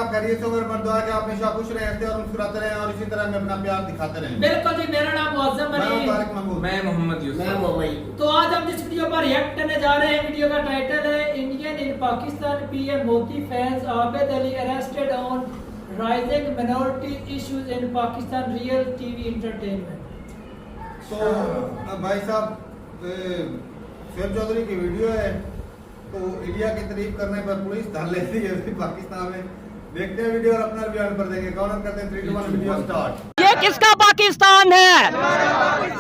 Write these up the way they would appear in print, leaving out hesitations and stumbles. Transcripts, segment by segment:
आप खैरियत से उम्र दुआ कि आप हमेशा खुश रहें, हंसते और मुस्कुराते रहें और इसी तरह में अपना प्यार दिखाते रहें। बिल्कुल जी, मेरा नाम मुअज्जम अली, मैं मोहम्मद यूसुफ। तो आज हम जिस वीडियो पर रिएक्ट करने जा रहे हैं, वीडियो का टाइटल है Indian in Pakistan PM Modi fans Abid Ali arrested on rising minority issues in Pakistan real TV entertainment. तो भाई साहब शोएब चौधरी की वीडियो है, तो इंडिया की तारीफ करने पर पुलिस धर लेती है पाकिस्तान में। देखते हैं वीडियो और अपना बयान पर देंगे। कौन करते हैं 3 2 1 वीडियो स्टार्ट। ये किसका पाकिस्तान है?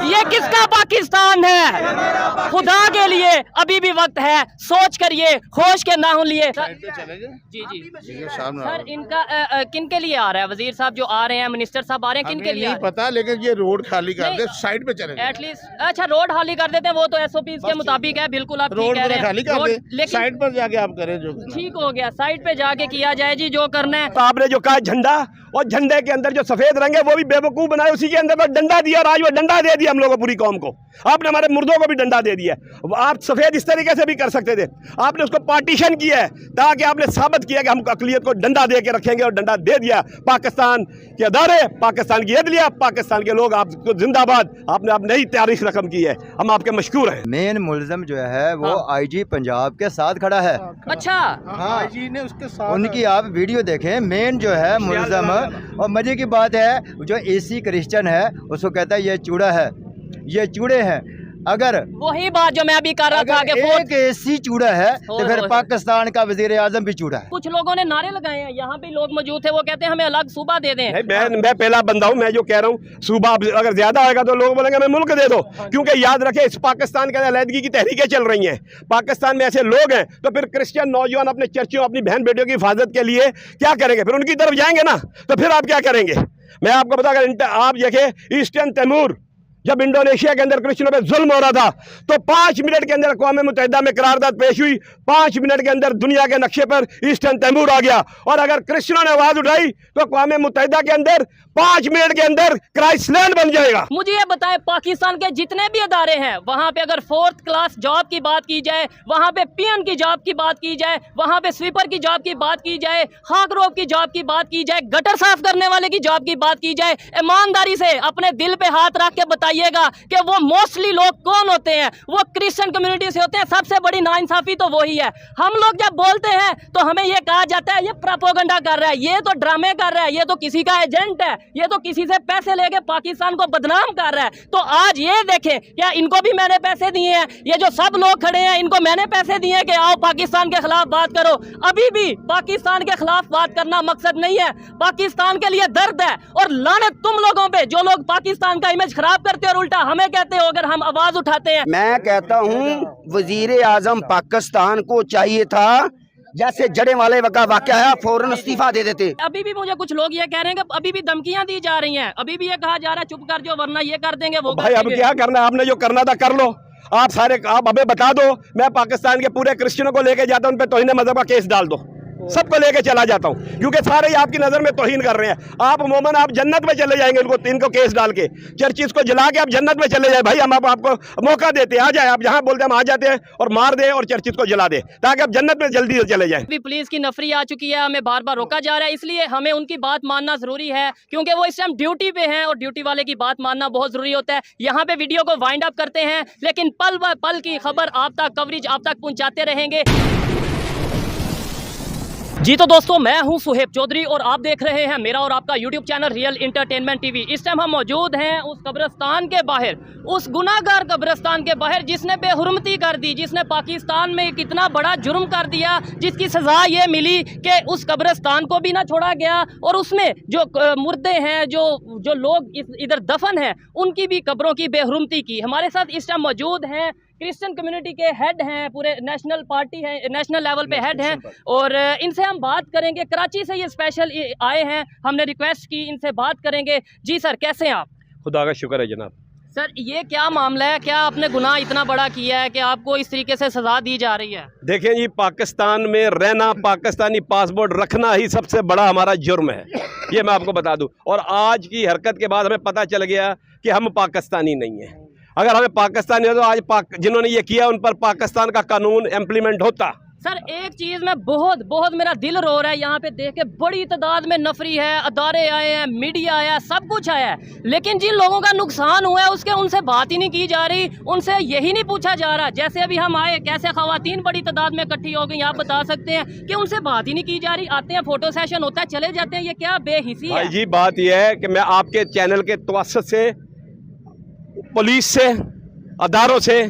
ये किसका पाकिस्तान है? खुदा के लिए अभी भी वक्त है, सोच करिए, होश के ना हो लिए। जी जी सर, इनका किन के लिए आ रहा है? वजीर साहब जो आ रहे हैं, मिनिस्टर साहब आ रहे हैं, किन के लिए नहीं पता, लेकिन ये रोड खाली कर दे, साइड पे चले एटलीस्ट। अच्छा, रोड खाली कर देते हैं, वो तो एसओपी के मुताबिक है। बिल्कुल आप ठीक कह रहे हैं, खाली कर दे, लेकिन साइड पर जाके आप करें जो ठीक हो गया, साइड पे जाके किया जाए जी जो करना है। तो आपने जो कहा झंडा, और झंडे के अंदर जो सफेद रंग है वो भी बेवकूफ बनाए, उसी के अंदर तो डंडा दिया और आज वो डंडा दे दिया हम लोगों पूरी कौम को। आपने हमारे मुर्दों को भी डंडा दे दिया। आप सफेद इस तरीके से भी कर सकते थे, आपने उसको पार्टीशन किया है ताकि आपने साबित किया कि हम अकलियत को डंडा दे के रखेंगे, और डंडा दे दिया। पाकिस्तान के अदारे, पाकिस्तान की अदलिया, पाकिस्तान के लोग आपको जिंदाबाद। आपने आप नई तारीख रकम की है, हम आपके मशकूर हैं। मेन मुलजम जो है वो आईजी पंजाब के साथ खड़ा है। अच्छा, हाँ, आईजी ने उसके साथ उनकी आप वीडियो देखें। मेन जो है मुलजम, और मजे की बात है जो एसी क्रिश्चियन है उसको कहता है ये चूड़ा है, ये चूड़े हैं। अगर वही बात जो मैं अभी कर रहा था कि एक एसी चूड़ा है तो फिर पाकिस्तान का वजीर आजम भी चूड़ा है। कुछ लोगों ने नारे लगाए हैं, यहाँ पे लोग मौजूद थे, वो कहते हैं हमें अलग सूबा दे दें। मैं पहला बंदा हूँ, मैं जो कह रहा हूँ सूबा अगर ज्यादा होगा तो लोग बोलेंगे हमें मुल्क दे दो, क्योंकि याद रखे इस पाकिस्तान के अलहदगी की तहरीकें चल रही हैं। पाकिस्तान में ऐसे लोग हैं तो फिर क्रिश्चियन नौजवान अपने चर्चों, अपनी बहन बेटियों की हिफाजत के लिए क्या करेंगे? फिर उनकी तरफ जाएंगे ना, तो फिर आप क्या करेंगे? मैं आपको बता, अगर आप देखें ईस्टर्न तैमूर, जब इंडोनेशिया के अंदर क्रिश्चियनों पे जुल्म हो रहा था तो 5 मिनट के अंदर अक़वाम मुत्तहिदा में करारदाद पेश हुई। 5 मिनट के अंदर दुनिया के नक्शे पर ईस्टर्न तैमूर आ गया। और अगर क्रिश्चियनों ने आवाज उठाई तो अक़वाम मुत्तहिदा के अंदर 5 मिनट के अंदर क्राइसलैंड बन जाएगा। मुझे ये बताएं, पाकिस्तान के जितने भी अदारे हैं वहाँ पे अगर 4th क्लास जॉब की बात की जाए, वहाँ पे पीएन की जॉब की बात की जाए, वहाँ पे स्वीपर की जॉब की बात की जाए, खाकरोब की जॉब की बात की जाए, गटर साफ करने वाले की जॉब की बात की जाए, ईमानदारी से अपने दिल पे हाथ रख के बताइएगा कि वो मोस्टली लोग कौन होते हैं? वो क्रिश्चियन कम्युनिटी से होते हैं। सबसे बड़ी नाइंसाफी तो वही है। हम लोग जब बोलते हैं तो हमें ये कहा जाता है ये प्रोपेगेंडा कर रहा है, ये तो ड्रामे कर रहा है, ये तो किसी का एजेंट है, ये तो किसी से पैसे लेके पाकिस्तान को बदनाम कर रहा है। तो आज ये देखें, क्या इनको भी मैंने पैसे दिए हैं? ये जो सब लोग खड़े हैं इनको मैंने पैसे दिए हैं कि आओ पाकिस्तान के खिलाफ बात करो। अभी भी पाकिस्तान के खिलाफ बात करना मकसद नहीं है, पाकिस्तान के लिए दर्द है। और लानत तुम लोगों पे जो लोग पाकिस्तान का इमेज खराब करते और उल्टा हमें कहते हो अगर हम आवाज उठाते हैं। मैं कहता हूँ वजीर आजम पाकिस्तान को चाहिए था जैसे जड़े वाले का वाक़या है फौरन इस्तीफा दे देते। अभी भी मुझे कुछ लोग ये कह रहे हैं कि अभी भी धमकियां दी जा रही हैं, अभी भी ये कहा जा रहा है चुप कर जो वरना ये कर देंगे वो भाई अब क्या करना है? आपने जो करना था कर लो। आप हमें बता दो, मैं पाकिस्तान के पूरे क्रिश्चियनों को लेके जाता हूं, उन पे तौहीन मज़हब का केस डाल दो, सबको लेके चला जाता हूं, क्योंकि सारे ही आपकी नजर में तौहीन कर रहे हैं। आप उमूमन आप जन्नत में चले जाएंगे इनको केस डाल के, चर्चिस को जला के आप जन्नत में चले जाए। भाई हम आपको मौका देते हैं, आ जाए, आप जहां बोलते हैं हम आ जाते हैं और मार दे और चर्चिस को जला दे ताकि आप जन्नत में जल्दी से चले जाएं। पुलिस की नफरी आ चुकी है, हमें बार बार रोका जा रहा है, इसलिए हमें उनकी बात मानना जरूरी है क्योंकि वो इस टाइम ड्यूटी पे हैं और ड्यूटी वाले की बात मानना बहुत जरूरी होता है। यहाँ पे वीडियो को वाइंड अप करते हैं, लेकिन पल ब पल की खबर आप तक, कवरेज आप तक पहुँचाते रहेंगे। जी तो दोस्तों, मैं हूं सुहेब चौधरी और आप देख रहे हैं मेरा और आपका YouTube channel real entertainment TV. इस टाइम हम मौजूद हैं उस कब्रिस्तान के बाहर, उस गुनाहगार कब्रिस्तान के बाहर जिसने बेहुरमती कर दी, जिसने पाकिस्तान में कितना बड़ा जुर्म कर दिया, जिसकी सज़ा ये मिली कि उस कब्रिस्तान को भी ना छोड़ा गया और उसमें जो मुर्दे हैं, जो लोग इधर दफन हैं, उनकी भी कब्रों की बेहुरमती की। हमारे साथ इस टाइम मौजूद हैं क्रिश्चियन कम्युनिटी के हेड हैं, पूरे नेशनल पार्टी है, नेशनल लेवल पे हेड हैं, और इनसे हम बात करेंगे। कराची से ये स्पेशल आए हैं, हमने रिक्वेस्ट की, इनसे बात करेंगे। जी सर, कैसे हैं आप? खुदा का शुक्र है जनाब। सर, ये क्या मामला है? क्या आपने गुनाह इतना बड़ा किया है कि आपको इस तरीके से सजा दी जा रही है? देखें, ये पाकिस्तान में रहना, पाकिस्तानी पासपोर्ट रखना ही सबसे बड़ा हमारा जुर्म है, ये मैं आपको बता दूं। और आज की हरकत के बाद हमें पता चल गया कि हम पाकिस्तानी नहीं हैं। अगर हमें पाकिस्तानी हो तो आज जिन्होंने ये किया उन पर पाकिस्तान का कानून इम्प्लीमेंट होता, सर एक चीज़ में बहुत मेरा दिल रो रहा है यहाँ पे देख के, बड़ी तादाद में नफरी है, अदारे आए हैं, मीडिया आया, सब कुछ आया है, लेकिन जिन लोगों का नुकसान हुआ है उसके उनसे बात ही नहीं की जा रही, उनसे यही नहीं पूछा जा रहा। जैसे अभी हम आए, कैसे ख़वातीन बड़ी तादाद में इकट्ठी हो गई, आप बता सकते हैं कि उनसे बात ही नहीं की जा रही। आते हैं, फोटो सेशन होता है, चले जाते हैं, ये क्या बेहिसी है? जी बात यह है कि मैं आपके चैनल के तवस्सुत से पुलिस से, अदारों से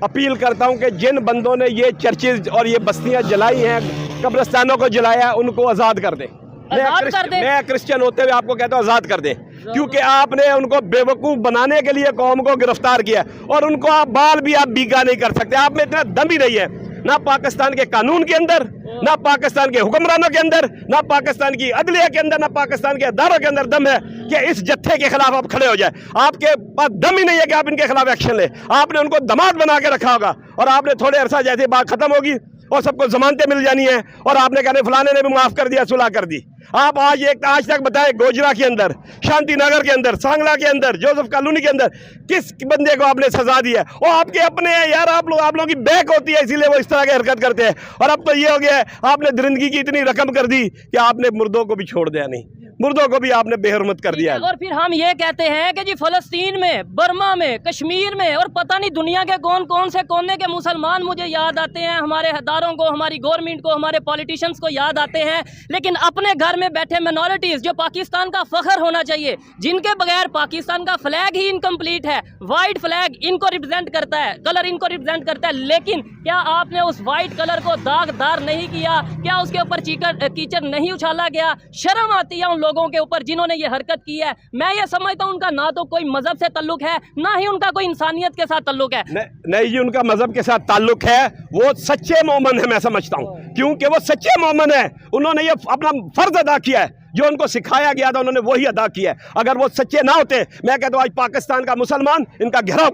अपील करता हूं कि जिन बंदों ने ये चर्चेज और ये बस्तियां जलाई हैं, कब्रिस्तानों को जलाया, उनको आज़ाद कर दें। मैं क्रिश्चियन होते हुए आपको कहता हूं आज़ाद कर दें, क्योंकि आपने उनको बेवकूफ़ बनाने के लिए कौम को गिरफ्तार किया और उनको आप बाल भी आप बीगा नहीं कर सकते। आप में इतना दम ही नहीं है, ना पाकिस्तान के कानून के अंदर, ना पाकिस्तान के हुक्मरानों के अंदर, ना पाकिस्तान की अदलिया के अंदर, ना पाकिस्तान के अदारों के अंदर दम है कि इस जत्थे के खिलाफ आप खड़े हो जाए। आपके पास दम ही नहीं है कि आप इनके खिलाफ एक्शन ले। आपने उनको दमाद बना के रखा होगा और आपने थोड़े अरसा जैसे बात खत्म होगी और सबको जमानतें मिल जानी है और आपने कहने फलाने ने भी माफ कर दिया, सुलह कर दी। आप आज तक बताएं, गोजरा के अंदर, शांति नगर के अंदर, सांगला के अंदर, जोसेफ कॉलोनी के अंदर किस बंदे को आपने सजा दी है? वो आपके अपने हैं यार, आप लोगों की बैक होती है, इसीलिए वो इस तरह की हरकत करते हैं। और अब तो ये हो गया है, आपने दरिंदगी की इतनी रकम कर दी कि आपने मुर्दों को भी छोड़ दिया नहीं, मुर्दों को भी आपने बेहरमत कर दिया। और फिर हम ये कहते हैं कि जी फलस्तीन में, बर्मा में, कश्मीर में और पता नहीं दुनिया के कौन कौन से कोने के मुसलमान मुझे याद आते हैं, हमारे हदारों को, हमारी गवर्नमेंट को, हमारे पॉलिटिशियंस को याद आते हैं, लेकिन अपने घर में बैठे मिनॉरिटीज जो पाकिस्तान का फख्र होना चाहिए, जिनके बगैर पाकिस्तान का फ्लैग ही इनकम्प्लीट है, वाइट फ्लैग इनको रिप्रेजेंट करता है, कलर इनको रिप्रेजेंट करता है, लेकिन क्या आपने उस वाइट कलर को दागदार नहीं किया? क्या उसके ऊपर कीचड़ नहीं उछाला गया? शर्म आती है उन लोगों के ऊपर जिन्होंने ये हरकत की है। मैं ये समझता हूं उनका ना तो कोई मजहब से ताल्लुक है, ना ही उनका कोई इंसानियत के साथ ताल्लुक है। नहीं जी, उनका मजहब के साथ ताल्लुक है, वो सच्चे मोमन है, मैं समझता हूं, क्योंकि वो सच्चे मोमन है। उन्होंने ये अपना फर्ज अदा किया है, जो उनको सिखाया गया था उन्होंने वही अदा किया है। अगर वो सच्चे ना होते, मैं कहता हूं आज पाकिस्तान का मुसलमान इनका घेराव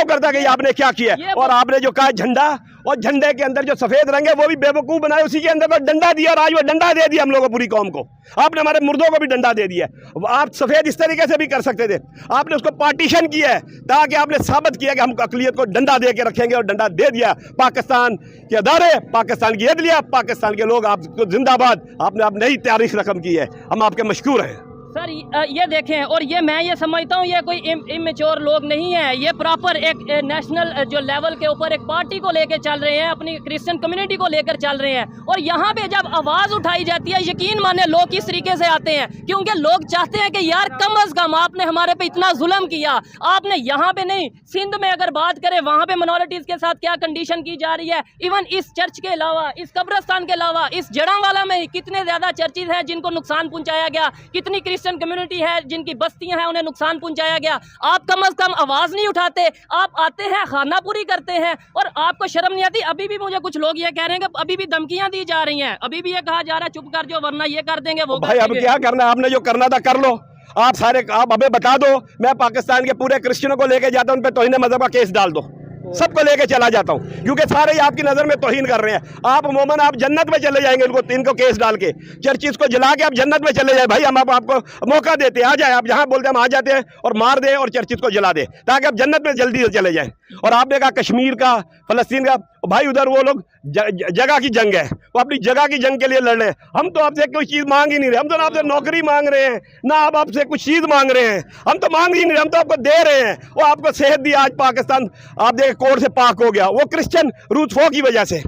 करता कि आपने क्या किया। और आपने जो कहा झंडा, और झंडे के अंदर जो सफेद रंग है वो भी बेवकूफ़ बनाए, उसी के अंदर तो डंडा दिया और आज वो डंडा दे दिया हम लोगों पूरी कौम को। आपने हमारे मुर्दों को भी डंडा दे दिया। आप सफ़ेद इस तरीके से भी कर सकते थे, आपने उसको पार्टीशन किया है ताकि आपने साबित किया कि हम अक़लियत को डंडा दे के रखेंगे, और डंडा दे दिया। पाकिस्तान के अदारे, पाकिस्तान की अदलिया, पाकिस्तान के लोग आपको जिंदाबाद। आपने आप नई तारीख रकम की है, हम आपके मशकूर हैं सर। ये देखें, और ये मैं ये समझता हूँ ये कोई इमेच्योर लोग नहीं है, ये प्रॉपर एक नेशनल जो लेवल के ऊपर एक पार्टी को लेकर चल रहे हैं, अपनी क्रिश्चियन कम्युनिटी को लेकर चल रहे हैं। और यहाँ पे जब आवाज़ उठाई जाती है, यकीन माने लोग किस तरीके से आते हैं, क्योंकि लोग चाहते हैं कि यार कम अज़ कम आपने हमारे पे इतना जुल्म किया, आपने यहाँ पे नहीं, सिंध में अगर बात करें वहाँ पे मिनॉरिटीज़ के साथ क्या कंडीशन की जा रही है। इवन इस चर्च के अलावा, इस कब्रिस्तान के अलावा, इस जड़ांवाला में कितने ज़्यादा चर्चेज हैं जिनको नुकसान पहुँचाया गया, कितनी कम्युनिटी है जिनकी बस्तियां हैं उन्हें नुकसान पहुंचाया गया। आप कम से कम आवाज नहीं उठाते, आप आते हैं खानापुरी करते हैं और आपको शर्म नहीं आती। अभी भी मुझे कुछ लोग ये कह रहे हैं कि अभी भी धमकियां दी जा रही हैं, अभी भी ये कहा जा रहा है चुप कर जो, वरना ये कर देंगे वो। भाई अब क्या करना, आपने जो करना था कर लो। आप हमें बता दो, मैं पाकिस्तान के पूरे क्रिश्चियनों को लेके जाता हूं, उन पर तौहीन मजहब का केस डाल दो, सबको लेके चला जाता हूं, क्योंकि सारे आपकी नजर में तौहीन कर रहे हैं। आप मोमन आप जन्नत में चले जाएंगे इनको केस डाल के, चर्चिस को जला के आप जन्नत में चले जाए। भाई हम आपको मौका देते हैं, आ जाए, आप जहां बोलते हैं हम आ जाते हैं और मार दे और चर्चिस को जला दे, ताकि आप जन्नत में जल्दी से चले जाएं। और आपने कहा कश्मीर का, फलस्तीन का, भाई उधर वो लोग जगह की जंग है, वो अपनी जगह की जंग के लिए लड़ रहे हैं। हम तो आपसे कोई चीज़ मांग ही नहीं रहे, हम तो आपसे नौकरी मांग रहे हैं, ना आप आपसे कुछ चीज़ मांग रहे हैं, हम तो मांग ही नहीं रहे, हम तो आपको दे रहे हैं। वो आपको सेहत दी, आज पाकिस्तान आप देखें कोर्ट से पाक हो गया, वो क्रिश्चियन रूथफो की वजह से।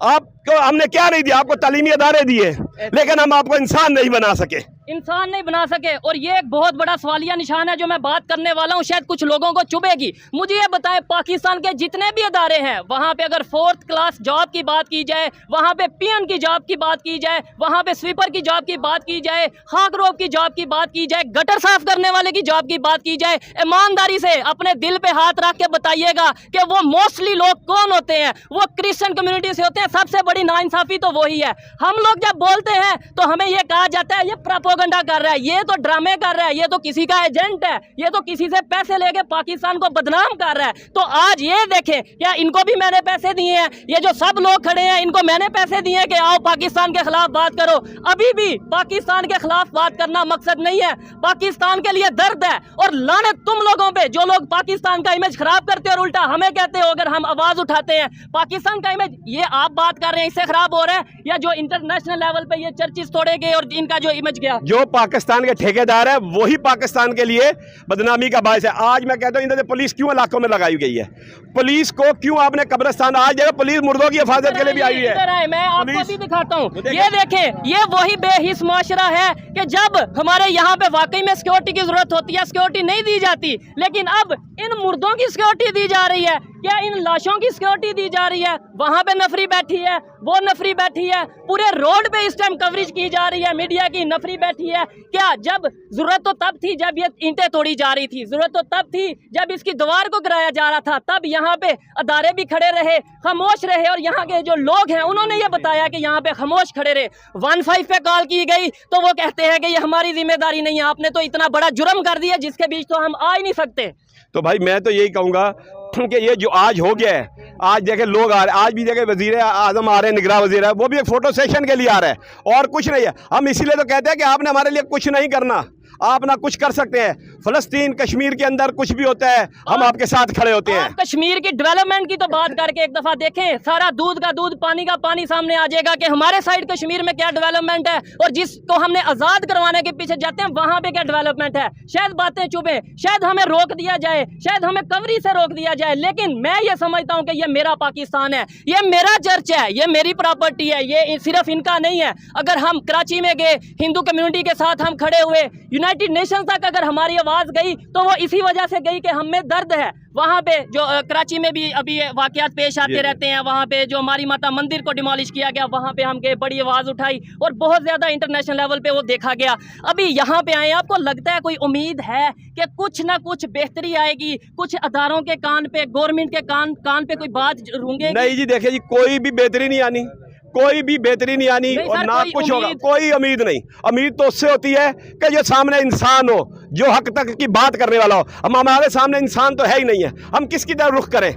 आपको हमने क्या नहीं दिया, आपको तालीमी अदारे दिए, लेकिन हम आपको इंसान नहीं बना सके, इंसान नहीं बना सके। और ये एक बहुत बड़ा सवालिया निशान है जो मैं बात करने वाला हूँ, शायद कुछ लोगों को चुभेगी। मुझे ये बताएं, पाकिस्तान के जितने भी अदारे हैं वहाँ पे अगर 4th क्लास जॉब की बात की जाए, वहाँ पे पीएन की जॉब की बात की जाए, वहाँ पे स्वीपर की जॉब की बात की जाए, खाकरोब की जॉब की बात की जाए, गटर साफ करने वाले की जॉब की बात की जाए, ईमानदारी से अपने दिल पे हाथ रख के बताइएगा कि वो मोस्टली लोग कौन होते हैं? वो क्रिश्चियन कम्युनिटी से होते हैं। सबसे बड़ी नाइंसाफी तो वही है। हम लोग जब बोलते हैं तो हमें ये कहा जाता है ये प्रोपेगेंडा प्रोपेगेंडा कर रहा है, ये तो ड्रामे कर रहा है, ये तो किसी का एजेंट है, ये तो किसी से पैसे लेके पाकिस्तान को बदनाम कर रहा है। तो आज ये देखें, क्या इनको भी मैंने पैसे दिए हैं? ये जो सब लोग खड़े हैं इनको मैंने पैसे दिए हैं कि आओ पाकिस्तान के खिलाफ बात करो? अभी भी पाकिस्तान के खिलाफ बात करना मकसद नहीं है, पाकिस्तान के लिए दर्द है। और लानत तुम लोगों पे जो लोग पाकिस्तान का इमेज खराब करते हो और उल्टा हमें कहते हो अगर हम आवाज उठाते हैं पाकिस्तान का इमेज। ये आप बात कर रहे हैं इससे खराब हो रहा है, या जो इंटरनेशनल लेवल पे ये चर्चिस तोड़े गए और इनका जो इमेज गया? जो पाकिस्तान के ठेकेदार है वही पाकिस्तान के लिए बदनामी का बायस है। आज मैं कहता हूं इधर पुलिस क्यों इलाकों में लगाई गई है? पुलिस को क्यों आपने कब्रिस्तान, आज जगह पुलिस मुर्दों की हिफाजत के लिए भी आई हुई है। मैं आपको भी दिखाता हूँ, ये देखें, ये वही बेहिस मुआशरा है कि जब हमारे यहाँ पे वाकई में सिक्योरिटी की जरूरत होती है सिक्योरिटी नहीं दी जाती, लेकिन अब इन मुर्दों की सिक्योरिटी दी जा रही है। क्या इन लाशों की सिक्योरिटी दी जा रही है? वहां पे नफरी बैठी है, वो नफरी बैठी है, पूरे रोड पे इस टाइम कवरेज की जा रही है, मीडिया की नफरी बैठी है। क्या जब जरूरत तो तब थी जब ये ईंटें तोड़ी जा रही थी, जरूरत तो तब थी जब इसकी दीवार को गिराया जा रहा था, तब यहाँ पे अदारे भी खड़े रहे, खामोश रहे, और यहाँ के जो लोग हैं उन्होंने ये बताया कि यहाँ पे खामोश खड़े रहे। 15 पे कॉल की गई तो वो कहते हैं कि ये हमारी जिम्मेदारी नहीं है, आपने तो इतना बड़ा जुर्म कर दिया जिसके बीच तो हम आ ही नहीं सकते। तो भाई मैं तो यही कहूँगा कि ये जो आज हो गया है, आज देखे लोग आ रहे हैं, आज भी देखे वजीर आजम आ रहे हैं, निगरान वजीर है, वो भी एक फोटो सेशन के लिए आ रहा है और कुछ नहीं है। हम इसीलिए तो कहते हैं कि आपने हमारे लिए कुछ नहीं करना, आप ना कुछ कर सकते हैं। फलस्तीन कश्मीर के अंदर कुछ भी होता है हम आपके साथ खड़े होते हैं। कश्मीर की डेवलपमेंट की तो बात करके एक दफा देखें, सारा दूध का दूध पानी का पानी सामने आ जाएगा कि हमारे साइड कश्मीर में क्या डेवलपमेंट है, और जिसको हमने आजाद करवाने के पीछे जाते हैं वहां पे क्या डेवलपमेंट है। शायद बातें चुभे, शायद हमें रोक दिया जाए, शायद हमें कवरी से रोक दिया जाए, लेकिन मैं ये समझता हूँ कि ये मेरा पाकिस्तान है, ये मेरा चर्च है, ये मेरी प्रॉपर्टी है, ये सिर्फ इनका नहीं है। अगर हम कराची में गए, हिंदू कम्युनिटी के साथ हम खड़े हुए, यूनाइटेड नेशन तक अगर हमारी आवाज गई तो वो इसी वजह से गई कि हमें दर्द है। वहाँ पे जो कराची में भी अभी वाकयात पेश आते रहते हैं, वहाँ पे जो हमारी माता मंदिर को डिमोलिश किया गया, वहाँ पे हम गए, बड़ी आवाज़ उठाई और बहुत ज़्यादा इंटरनेशनल लेवल पे वो देखा गया। अभी यहाँ पे आए, आपको लगता है कोई उम्मीद है कि कुछ ना कुछ बेहतरी आएगी, कुछ अदारों के कान पे, गवर्नमेंट के कान पे कोई बात रूंगेगी? नहीं जी, देखिए जी, कोई भी बेहतरी नहीं आनी, कोई भी बेहतरी नहीं आनी और ना कुछ होगा, कोई उम्मीद नहीं। उम्मीद तो उससे होती है कि जो सामने इंसान हो, जो हक तक की बात करने वाला हो। हम हमारे सामने इंसान तो है ही नहीं है, हम किसकी तरफ रुख करें?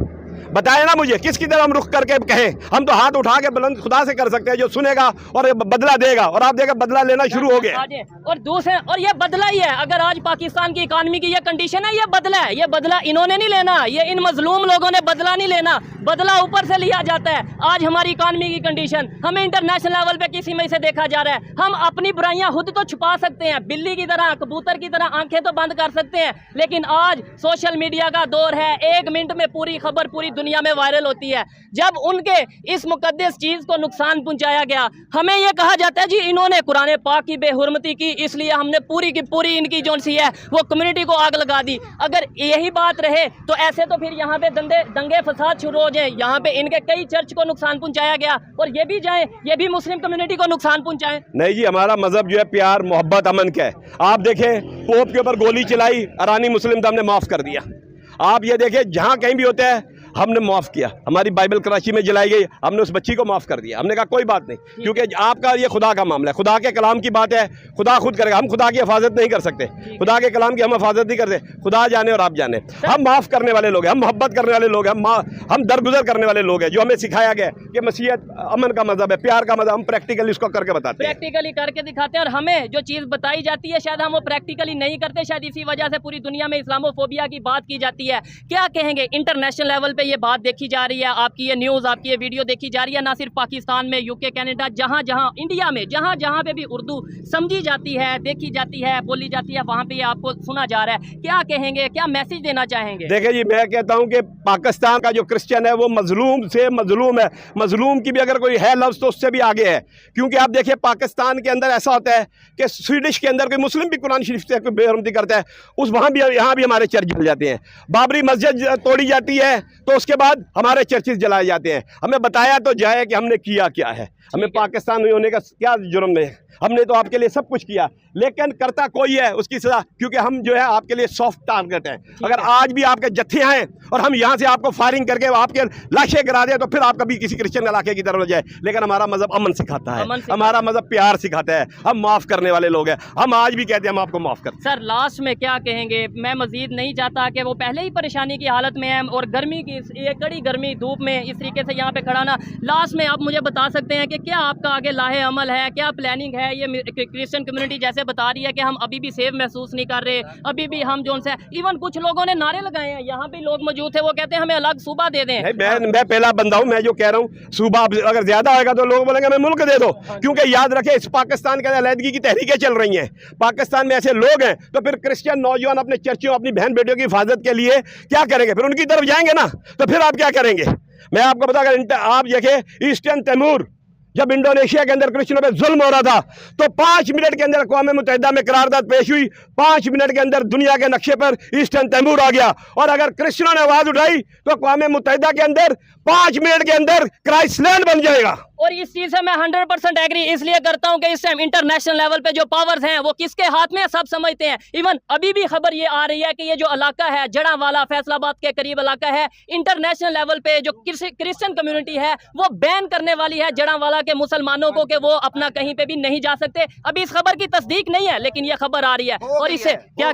बताए ना मुझे, किसकी तरफ हम रुख करके कहें? हम तो हाथ उठा के बुलंद खुदा से कर सकते हैं जो सुनेगा और बदला देगा, और आप देखा बदला लेना शुरू हो गया। और दूसरे, और ये बदला ही है। अगर आज पाकिस्तान की इकानमी की ये कंडीशन है, ये बदला है। ये बदला इन्होंने नहीं लेना, ये इन मजलूम लोगों ने बदला नहीं लेना, बदला ऊपर से लिया जाता है। आज हमारी इकानमी की कंडीशन, हमें इंटरनेशनल लेवल पे किसी में से देखा जा रहा है। हम अपनी बुराइयां खुद तो छुपा सकते हैं, बिल्ली की तरह, कबूतर की तरह आंखें तो बंद कर सकते हैं, लेकिन आज सोशल मीडिया का दौर है, 1 मिनट में पूरी खबर पूरी दुनिया में वायरल होती है। जब उनके इस मुकद्दस चीज को नुकसान पहुंचाया गया, हमें यह कहा जाता है जी इन्होंने कुरान पाक की बेहुरमती की, इसलिए हमने पूरी की पूरी इनकी जो सी है वो कम्युनिटी को आग लगा दी। अगर यही बात रहे तो ऐसे तो फिर यहाँ पे दंगे फसाद शुरू हो जाए। यहाँ पे इनके कई चर्च को नुकसान पहुंचाया गया और ये भी जाए, ये भी मुस्लिम कम्युनिटी को नुकसान पहुंचाए। नहीं जी, हमारा मजहब जो है प्यार, मोहब्बत, अमन का है। आप देखें, पोप के ऊपर गोली चलाई, ईरानी मुस्लिम तो हमने माफ कर दिया। आप ये देखें, जहाँ कहीं भी होता है हमने माफ़ किया। हमारी बाइबल कराची में जलाई गई, हमने उस बच्ची को माफ़ कर दिया। हमने कहा कोई बात नहीं, क्योंकि आपका ये खुदा का मामला है, खुदा के कलाम की बात है, खुदा खुद करेगा। हम खुदा की हिफाजत नहीं कर सकते, खुदा के कलाम की हम हिफाजत नहीं करते। खुदा जाने और आप जाने। हम माफ़ करने वाले लोग हैं, हम मोहब्बत करने वाले लोग हैं, हम दरगुजर करने वाले लोग हैं। जो हमें सिखाया गया कि मसीहत अमन का मजहब है, प्यार का मजहब, हम प्रैक्टिकली इसको करके बताते हैं, प्रैक्टिकली करके दिखाते हैं। और हमें जो चीज़ बताई जाती है शायद हम वो प्रैक्टिकली नहीं करते, शायद इसी वजह से पूरी दुनिया में इस्लामोफोबिया की बात की जाती है। क्या कहेंगे, इंटरनेशनल लेवल पे ये बात देखी जा रही है, आपकी ये न्यूज़, आपकी ये वीडियो देखी जा रही है, ना सिर्फ पाकिस्तान में, यूके, कनाडा, जहाँ जहाँ, इंडिया में जहाँ जहाँ पे भी उर्दू समझी जाती है, देखी जाती है, बोली जाती है, वहाँ पे ये आपको सुना जा रहा है। क्या कहेंगे, क्या मैसेज देना चाहेंगे? देखिए जी, मैं कहता हूँ कि पाकिस्तान का जो क्रिश्चियन है वो मजलूम से मजलूम है। मजलूम की भी अगर कोई है लफ्ज़ तो उससे भी आगे है, क्योंकि आप देखिए पाकिस्तान के अंदर ऐसा होता है कि स्वीडिश के अंदर कोई मुस्लिम भी कुरान शरीफ से कोई बेहरमती करता है, उस वहाँ भी, यहाँ भी हमारे चर्च जल जाते हैं। बाबरी मस्जिद तोड़ी जाती है तो उसके बाद हमारे चर्चेज जलाए जाते हैं। हमें बताया तो जाए कि हमने किया क्या है, हमें पाकिस्तान होने का क्या जुर्म है। हमने तो आपके लिए सब कुछ किया, लेकिन करता कोई है उसकी सजा, क्योंकि हम जो है आपके लिए सॉफ्ट टारगेट हैं। अगर आज भी आपके जत्थे आए और हम यहाँ से आपको फायरिंग करके आपके लाशें गिरा दें तो फिर आप कभी किसी क्रिश्चियन इलाके की तरफ जाए, लेकिन हमारा मजहब अमन सिखाता है, हमारा मजहब प्यार सिखाता है, हम माफ़ करने वाले लोग हैं। हम आज भी कहते हैं हम आपको माफ़ करते हैं। सर लास्ट में क्या कहेंगे? मैं मजीद नहीं चाहता कि वो पहले ही परेशानी की हालत में है और गर्मी की ये कड़ी गर्मी धूप में इस तरीके से यहाँ पे खड़ा ना, लास्ट में आप मुझे बता सकते हैं कि क्या आपका आगे लाहे अमल है, क्या प्लानिंग है? ये क्रिश्चियन कम्युनिटी जैसे बता रही है कि हम अभी भी सेफ महसूस नहीं कर रहे, अभी भी हम जो से इवन कुछ लोगों ने नारे लगाए हैं, यहाँ पे लोग मौजूद थे, वो कहते हैं हमें अलग सूबा दे दें। मैं पहला बंदा हूँ, मैं जो कह रहा हूँ सूबा अगर ज्यादा होगा तो लोग बोलेंगे हमें मुल्क दे दो, क्योंकि याद रखे इस पाकिस्तान के अलहदगी की तहरीकें चल रही हैं, पाकिस्तान में ऐसे लोग हैं, तो फिर क्रिश्चियन नौजवान अपने चर्चों अपनी बहन बेटियों की हिफाजत के लिए क्या करेंगे? फिर उनकी तरफ जाएंगे ना, तो फिर आप क्या करेंगे? मैं आपको बता, अगर आप देखें ईस्टर्न तैमूर जब इंडोनेशिया के अंदर क्रिश्चियनों पे जुल्म हो रहा था तो 5 मिनट के अंदर अक़वाम मुत्तहिदा में करारदाद पेश हुई, 5 मिनट के अंदर दुनिया के नक्शे पर ईस्टर्न तैमूर आ गया। और अगर क्रिश्चियनों ने आवाज उठाई तो अक़वाम मुत्तहिदा के अंदर 5 मिनट के अंदर क्राइस्टलैंड बन जाएगा। और इस चीज से मैं 100% एग्री इसलिए करता हूं कि इस टाइम इंटरनेशनल लेवल पे जो पावर्स हैं वो किसके हाथ में है सब समझते हैं। इवन अभी भी खबर ये आ रही है कि ये जो इलाका है जड़ावाला फैसलाबाद के करीब इलाका है, इंटरनेशनल लेवल पे जो क्रिश्चियन कम्युनिटी है वो बैन करने वाली है जड़ावाला के मुसलमानों को कि वो अपना कहीं पे भी नहीं जा सकते। अभी इस खबर की तस्दीक नहीं है लेकिन ये खबर आ रही है और इससे क्या हो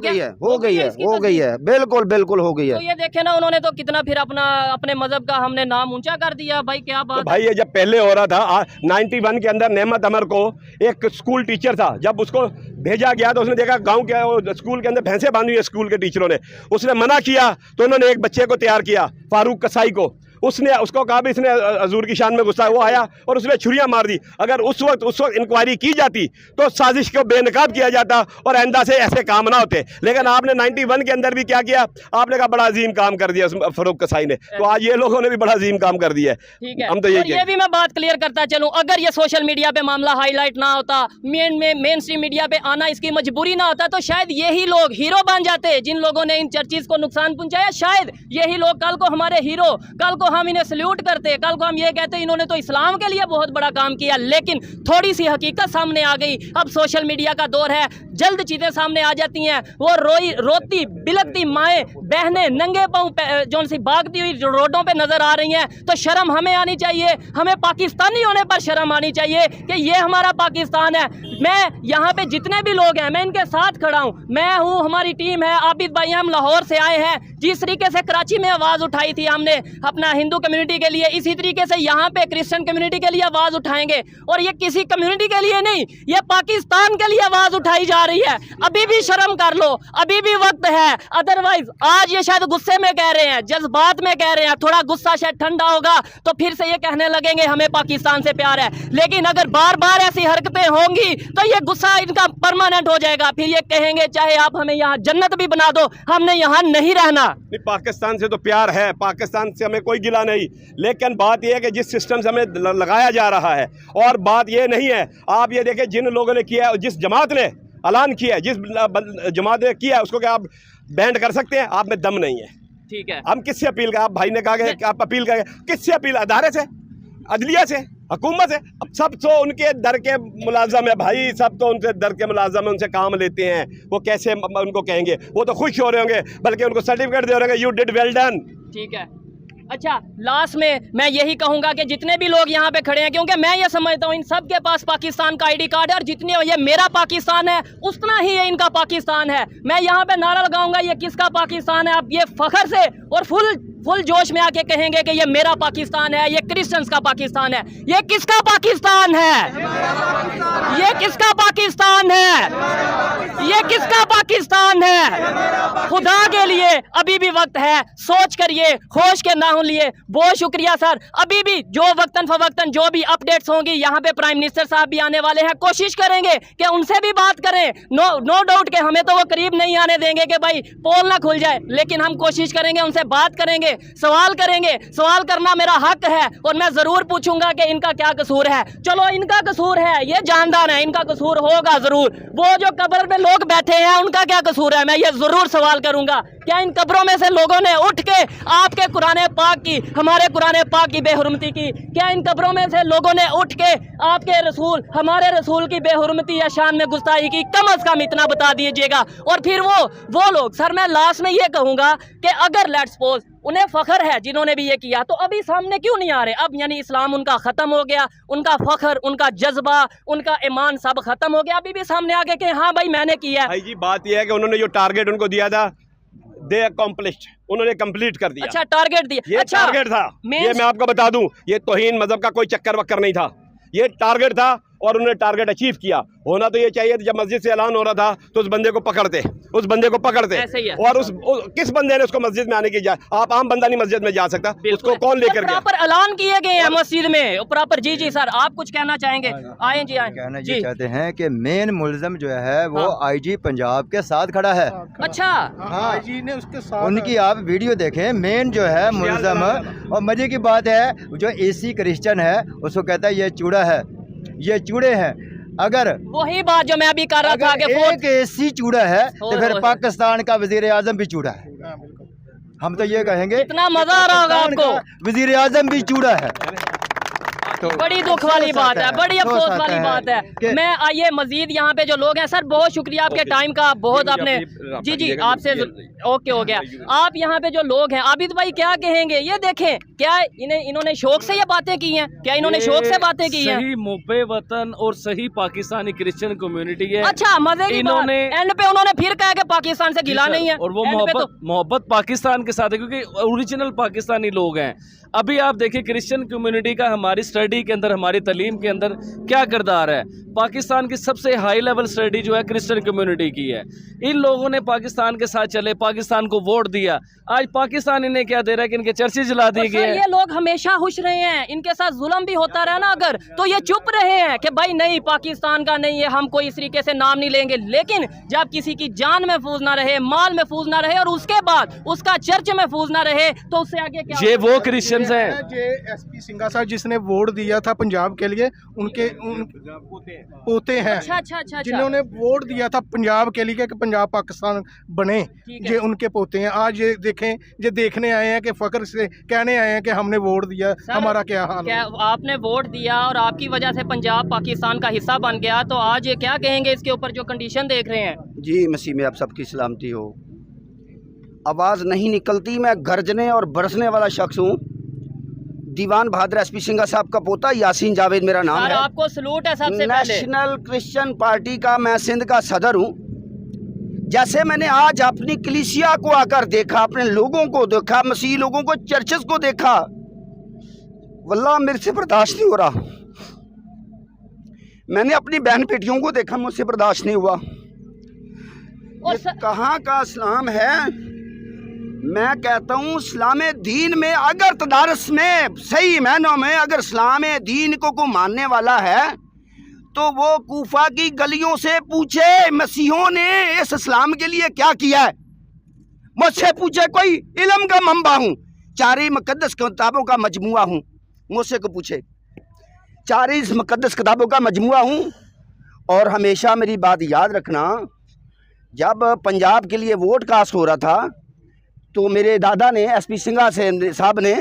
गई है बिल्कुल हो गई है। तो ये देखे ना उन्होंने तो कितना फिर अपने मजहब का हमने नाम ऊंचा कर दिया। भाई क्या बात भाई, ये जब पहले हो रहा था 91 के अंदर नेमत अमर को एक स्कूल टीचर था, जब उसको भेजा गया तो उसने देखा गांव के स्कूल के अंदर भैंसें बांधी हुई स्कूल के टीचरों ने, उसने मना किया तो उन्होंने एक बच्चे को तैयार किया फारूक कसाई को, उसको कहा भी इसने हजूर की शान में गुस्सा है, वो आया और उसने छुरियां मार दी। अगर उस वक्त इंक्वायरी की जाती तो साजिश को बेनकाब किया जाता और आइंदा से ऐसे काम ना होते। लेकिन आपने 91 के अंदर भी क्या किया, आपने कहा बड़ा अजीम काम कर दिया फारूक कसाई ने, तो आज ये लोगों ने भी बड़ा अजीम काम कर दिया है। ठीक है, हम तो ये भी मैं बात क्लियर करता चलूं, अगर ये सोशल मीडिया पे मामला हाईलाइट ना होता, मेन स्ट्रीम मीडिया पे आना इसकी मजबूरी ना होता, तो शायद यही लोग हीरो बन जाते जिन लोगों ने इन चर्चिज को नुकसान पहुंचाया। शायद यही लोग कल को हमारे हीरो, कल को हम इन्हें सल्यूट करते, कल को हम ये कहते इन्होंने तो इस्लाम के लिए बहुत बड़ा काम किया। लेकिन थोड़ी सी हकीकत सामने आ गई, अब सोशल मीडिया का दौर है, जल्द चीजें सामने आ जाती हैं। वो रोती बिलकती माएँ बहनें नंगे पांव जो सी भागती हुई रोडों पे नजर आ रही हैं, तो शर्म हमें आनी चाहिए, हमें पाकिस्तानी होने पर शर्म आनी चाहिए कि ये हमारा पाकिस्तान है। मैं यहाँ पे जितने भी लोग हैं मैं इनके साथ खड़ा हूँ, मैं हूँ, हमारी टीम है, आबिद भाई हम लाहौर से आए हैं, जिस तरीके से कराची में आवाज उठाई थी हमने अपना हिंदू कम्युनिटी के लिए, इसी तरीके से यहाँ पे क्रिश्चियन कम्युनिटी के लिए आवाज उठाएंगे। और ये किसी कम्युनिटी के लिए नहीं, ये पाकिस्तान के लिए आवाज उठाई जा रही है। अभी भी शर्म कर लो, अभी भी वक्त है, अदरवाइज आज ये शायद गुस्से में कह रहे हैं, जज्बात में कह रहे हैं, थोड़ा गुस्सा शायद ठंडा होगा तो फिर से ये कहने लगेंगे हमें पाकिस्तान से प्यार है। लेकिन अगर बार बार ऐसी हरकतें होंगी तो ये गुस्सा इनका परमानेंट हो जाएगा, फिर ये कहेंगे चाहे आप हमें यहाँ जन्नत भी बना दो, हमने यहाँ नहीं रहना। पाकिस्तान से तो प्यार है, पाकिस्तान से हमें कोई गिला नहीं, लेकिन बात यह है कि जिस सिस्टम से हमें लगाया जा रहा है, और बात यह नहीं है, आप ये देखें जिन लोगों ने किया है, जिस जमात ने ऐलान किया है, जिस जमात ने किया है उसको क्या आप बैंड कर सकते हैं? आप में दम नहीं है। ठीक है, हम किससे अपील कर, आप भाई ने कहा कि आप अपील करें, किससे अपील? अदारे से, अदलिया से, हुकूमत है। अब सब तो उनके दर के मुलाजम है भाई, सब तो उनसे दर के मुलाजम है, उनसे काम लेते हैं, वो कैसे उनको कहेंगे? वो तो खुश हो रहे होंगे, बल्कि उनको सर्टिफिकेट दे रहे होंगे, यू डिड वेल डन। ठीक है, अच्छा लास्ट में मैं यही कहूंगा कि जितने भी लोग यहाँ पे खड़े हैं, क्योंकि मैं ये समझता हूँ इन सब के पास पाकिस्तान का आईडी कार्ड है, और जितने ये मेरा पाकिस्तान है उतना ही ये इनका पाकिस्तान है। मैं यहाँ पे नारा लगाऊंगा ये किसका पाकिस्तान है, आप ये फखर से और फुल जोश में आके कहेंगे कि ये मेरा पाकिस्तान है, ये क्रिश्चियंस का पाकिस्तान है। ये किसका पाकिस्तान है? ये किसका पाकिस्तान है? ये किसका पाकिस्तान है? खुदा के लिए अभी भी वक्त है, सोच करिए, होश के ना हो लिए। बहुत शुक्रिया सर, अभी भी जो वक्तन फवक्तन जो भी अपडेट्स होंगी, यहाँ पे प्राइम मिनिस्टर साहब भी आने वाले हैं, कोशिश करेंगे कि उनसे भी बात करें। नो डाउट के हमें तो वो करीब नहीं आने देंगे कि भाई पोल ना खुल जाए, लेकिन हम कोशिश करेंगे, उनसे बात करेंगे, सवाल करेंगे। सवाल करना मेरा हक है और मैं जरूर पूछूंगा कि इनका क्या कसूर है। चलो इनका कसूर है, ये जानदार है, इनका कसूर होगा जरूर। वो जो कब्र में लोग बैठे हैं उनका क्या कसूर है, मैं ये जरूर सवाल करूंगा क्या इन कब्रों में से लोगों ने उठ के आपके कुरान पाक की, हमारे कुरान पाक की बेहुरमती की? क्या इन कब्रों में से लोगों ने उठ के आपके रसूल, हमारे रसूल की बेहुरमती या शान में गुस्ताखी की? कम अज कम इतना बता दीजिएगा। और फिर वो लोग, सर मैं लास्ट में ये कहूँगा कि अगर लेट्स सपोज उन्हें फख्र है जिन्होंने भी ये किया, तो अभी सामने क्यों नहीं आ रहे? अब यानी इस्लाम उनका ख़त्म हो गया, उनका फख्र, उनका जज्बा, उनका ईमान सब खत्म हो गया, अभी भी सामने आ गए कि हाँ भाई मैंने किया। भाई जी बात यह है कि उन्होंने जो टारगेट उनको दिया था, दे अकम्प्लिश्ड, उन्होंने कंप्लीट कर दिया। अच्छा टारगेट दिया, ये अच्छा टारगेट था, ये मैं आपको बता दूं, ये तौहीन मजहब का कोई चक्कर वक्कर नहीं था, ये टारगेट था और उन्होंने टारगेट अचीव किया। होना तो ये चाहिए, जब मस्जिद से ऐलान हो रहा था तो उस बंदे को पकड़ते, ऐसे ही है। और किस बंदे ने उसको मस्जिद में आने की जाए? आप आम बंदा नहीं मस्जिद में जा सकता, उसको कौन लेकर गया? प्रॉपर ऐलान किए गए हैं मस्जिद में प्रॉपर। जी जी सर, आप कुछ कहना चाहेंगे? आए जी आए। कहना ये चाहते हैं कि मेन मुलजम जो है वो आईजी पंजाब के साथ खड़ा है। अच्छा हाँ, आईजी ने उसके साथ, उनकी आप वीडियो देखें, मेन जो है मुलजम। और मजे की बात है, जो एसी क्रिश्चियन है उसको कहता है ये चूड़ा है, ये चूड़े हैं। अगर वही बात जो मैं अभी कर रहा था कि एक एसी चूड़ा है तो फिर पाकिस्तान का वजीर आजम भी चूड़ा है। हम तो ये कहेंगे, इतना मजा आ रहा होगा आपको, वजीर आजम भी चूड़ा है। तो बड़ी दुख वाली बात है, बड़ी अफसोस वाली बात है। मैं आइए मजीद यहाँ पे जो लोग हैं, सर बहुत शुक्रिया आपके टाइम का, बहुत आपने, जी जी आपसे ओके हो गया। आप यहाँ पे जो लोग हैं, आबिद भाई क्या कहेंगे? ये देखें, क्या इन्होंने शौक से ये बातें की हैं? क्या इन्होंने शौक से बातें की हैं? सही मुब्बे वतन और सही पाकिस्तानी क्रिश्चियन कम्युनिटी है। अच्छा मजे की बात, एंड पे उन्होंने फिर कहा कि पाकिस्तान से गिला नहीं है, और वो मोहब्बत पाकिस्तान के साथ है, क्योंकि ओरिजिनल पाकिस्तानी लोग हैं। अभी आप देखिए क्रिश्चियन कम्युनिटी का हमारी स्टडी के अंदर, हमारी तालीम के अंदर क्या किरदार है। पाकिस्तान की सबसे हाई लेवल स्टडी जो है क्रिश्चियन कम्युनिटी की है। इन लोगों ने पाकिस्तान के साथ चले, पाकिस्तान को वोट दिया, आज पाकिस्तान इन्हें क्या दे रहा है कि इनके चर्चे जला दिए गए। ये लोग हमेशा खुश रहे हैं, इनके साथ जुल्म भी होता रहा ना अगर, तो ये चुप रहे हैं कि भाई नहीं पाकिस्तान का नहीं है, हम कोई इस तरीके से नाम नहीं लेंगे। लेकिन जब किसी की जान महफूज ना रहे, माल महफूज ना रहे, और उसके बाद उसका चर्च महफूज ना रहे, तो उससे आगे क्या? ये वो क्रिश्चियन हैं एसपी सिंघा साहब जिसने वोट दिया था पंजाब के लिए, उनके पोते हैं। अच्छा जिन्होंने वोट दिया था पंजाब के लिए कि पंजाब पाकिस्तान बने, ये उनके पोते हैं। आज ये देखें, ये देखने आए हैं कि फख्र से कहने आए हैं कि हमने वोट दिया, हमारा क्या हाल है। आपने वोट दिया और आपकी वजह से पंजाब पाकिस्तान का हिस्सा बन गया, तो आज ये क्या कहेंगे इसके ऊपर जो कंडीशन देख रहे हैं? जी मसीह में आप सबकी सलामती हो। आवाज़ नहीं निकलती, मैं गर्जने और बरसने वाला शख्स हूँ। दीवान बहादुर एसपी सिंघा साहब का पोता यासीन जावेद मेरा नाम है। आपको सलूट है सबसे पहले। नेशनल क्रिश्चियन पार्टी का मैं सिंध का सदर हूँ। जैसे मैंने आज अपनी कलीसिया को आकर देखा, अपने लोगों को देखा, मसीह लोगों को, चर्चेस को देखा, वल्लाह मेरे से बर्दाश्त नहीं हो रहा। मैंने अपनी बहन बेटियों को देखा, मुझसे बर्दाश्त नहीं हुआ। कहाँ का इस्लाम है? मैं कहता हूँ इस्लाम दीन में अगर तदारस में सही मायनों में अगर इस्लाम दीन को मानने वाला है तो वो कूफा की गलियों से पूछे मसीहों ने इस इस्लाम के लिए क्या किया है। मुझसे पूछे, कोई इल्म का मंबा हूँ, 4 मुकद्दस किताबों का मजमुआ हूँ। मुझसे को पूछे, 4 मुकद्दस किताबों का मजमुआ हूँ। और हमेशा मेरी बात याद रखना, जब पंजाब के लिए वोट कास्ट हो रहा था तो मेरे दादा ने, एसपी सिंघा साहब ने,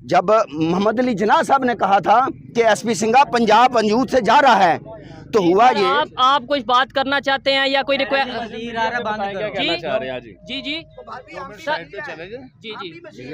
जब मोहम्मद अली जिन्ना साहब ने कहा था कि एसपी सिंघा पंजाब वंजूद से जा रहा है, तो हुआ ये। आप कुछ बात करना चाहते हैं या कोई रिक्वेस्ट? जी जी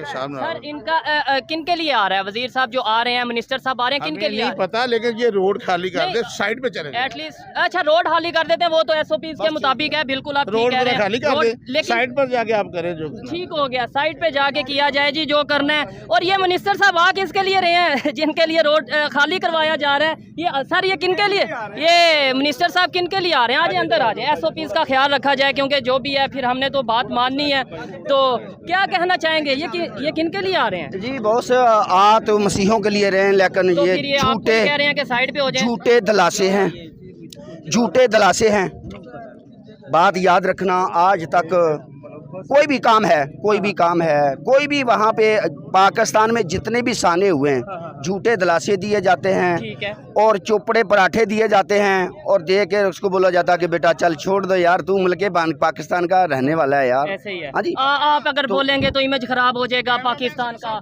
सर, इनका किन के लिए आ रहा है? वजीर साहब जो आ रहे हैं, मिनिस्टर साहब आ रहे हैं, किन के लिए? नहीं पता, लेकिन ये रोड खाली कर दे, साइड पे चले एटलीस्ट। अच्छा रोड खाली कर देते हैं, वो तो एसओपी के मुताबिक है, बिल्कुल आप ठीक कह रहे हैं। खाली कर दे, साइड पर जाके आप करें जो ठीक हो गया, साइड पे जाके किया जाए जी जो करना है। और ये मिनिस्टर साहब आ किसके लिए रहे हैं जिनके लिए रोड खाली करवाया जा रहा है? ये सर ये किन के लिए, ये मिनिस्टर साहब किन के लिए आ रहे हैं? आज अंदर आ जाए, एसओपी का ख्याल रखा जाए, क्योंकि जो भी है फिर हमने तो बात माननी है। तो क्या कहना चाहेंगे, ये किन के लिए आ रहे हैं? जी बहुत से आ तो मसीहों के लिए रहे हैं, लेकिन तो ये झूठे कह रहे हैं कि साइड पे हो जाए, झूठे दलासे हैं, झूठे दलासे हैं। बात याद रखना, आज तक कोई भी काम है, कोई भी वहाँ पे पाकिस्तान में जितने भी साने हुए हैं, झूठे दिलासे दिए जाते हैं ठीक है। और चोपड़े पराठे दिए जाते हैं और दे के उसको बोला जाता है कि बेटा चल छोड़ दो यार, तू मुल्क पाकिस्तान का रहने वाला है यार। ऐसे ही है। हाँ जी। आप अगर बोलेंगे तो इमेज खराब हो जाएगा पाकिस्तान का।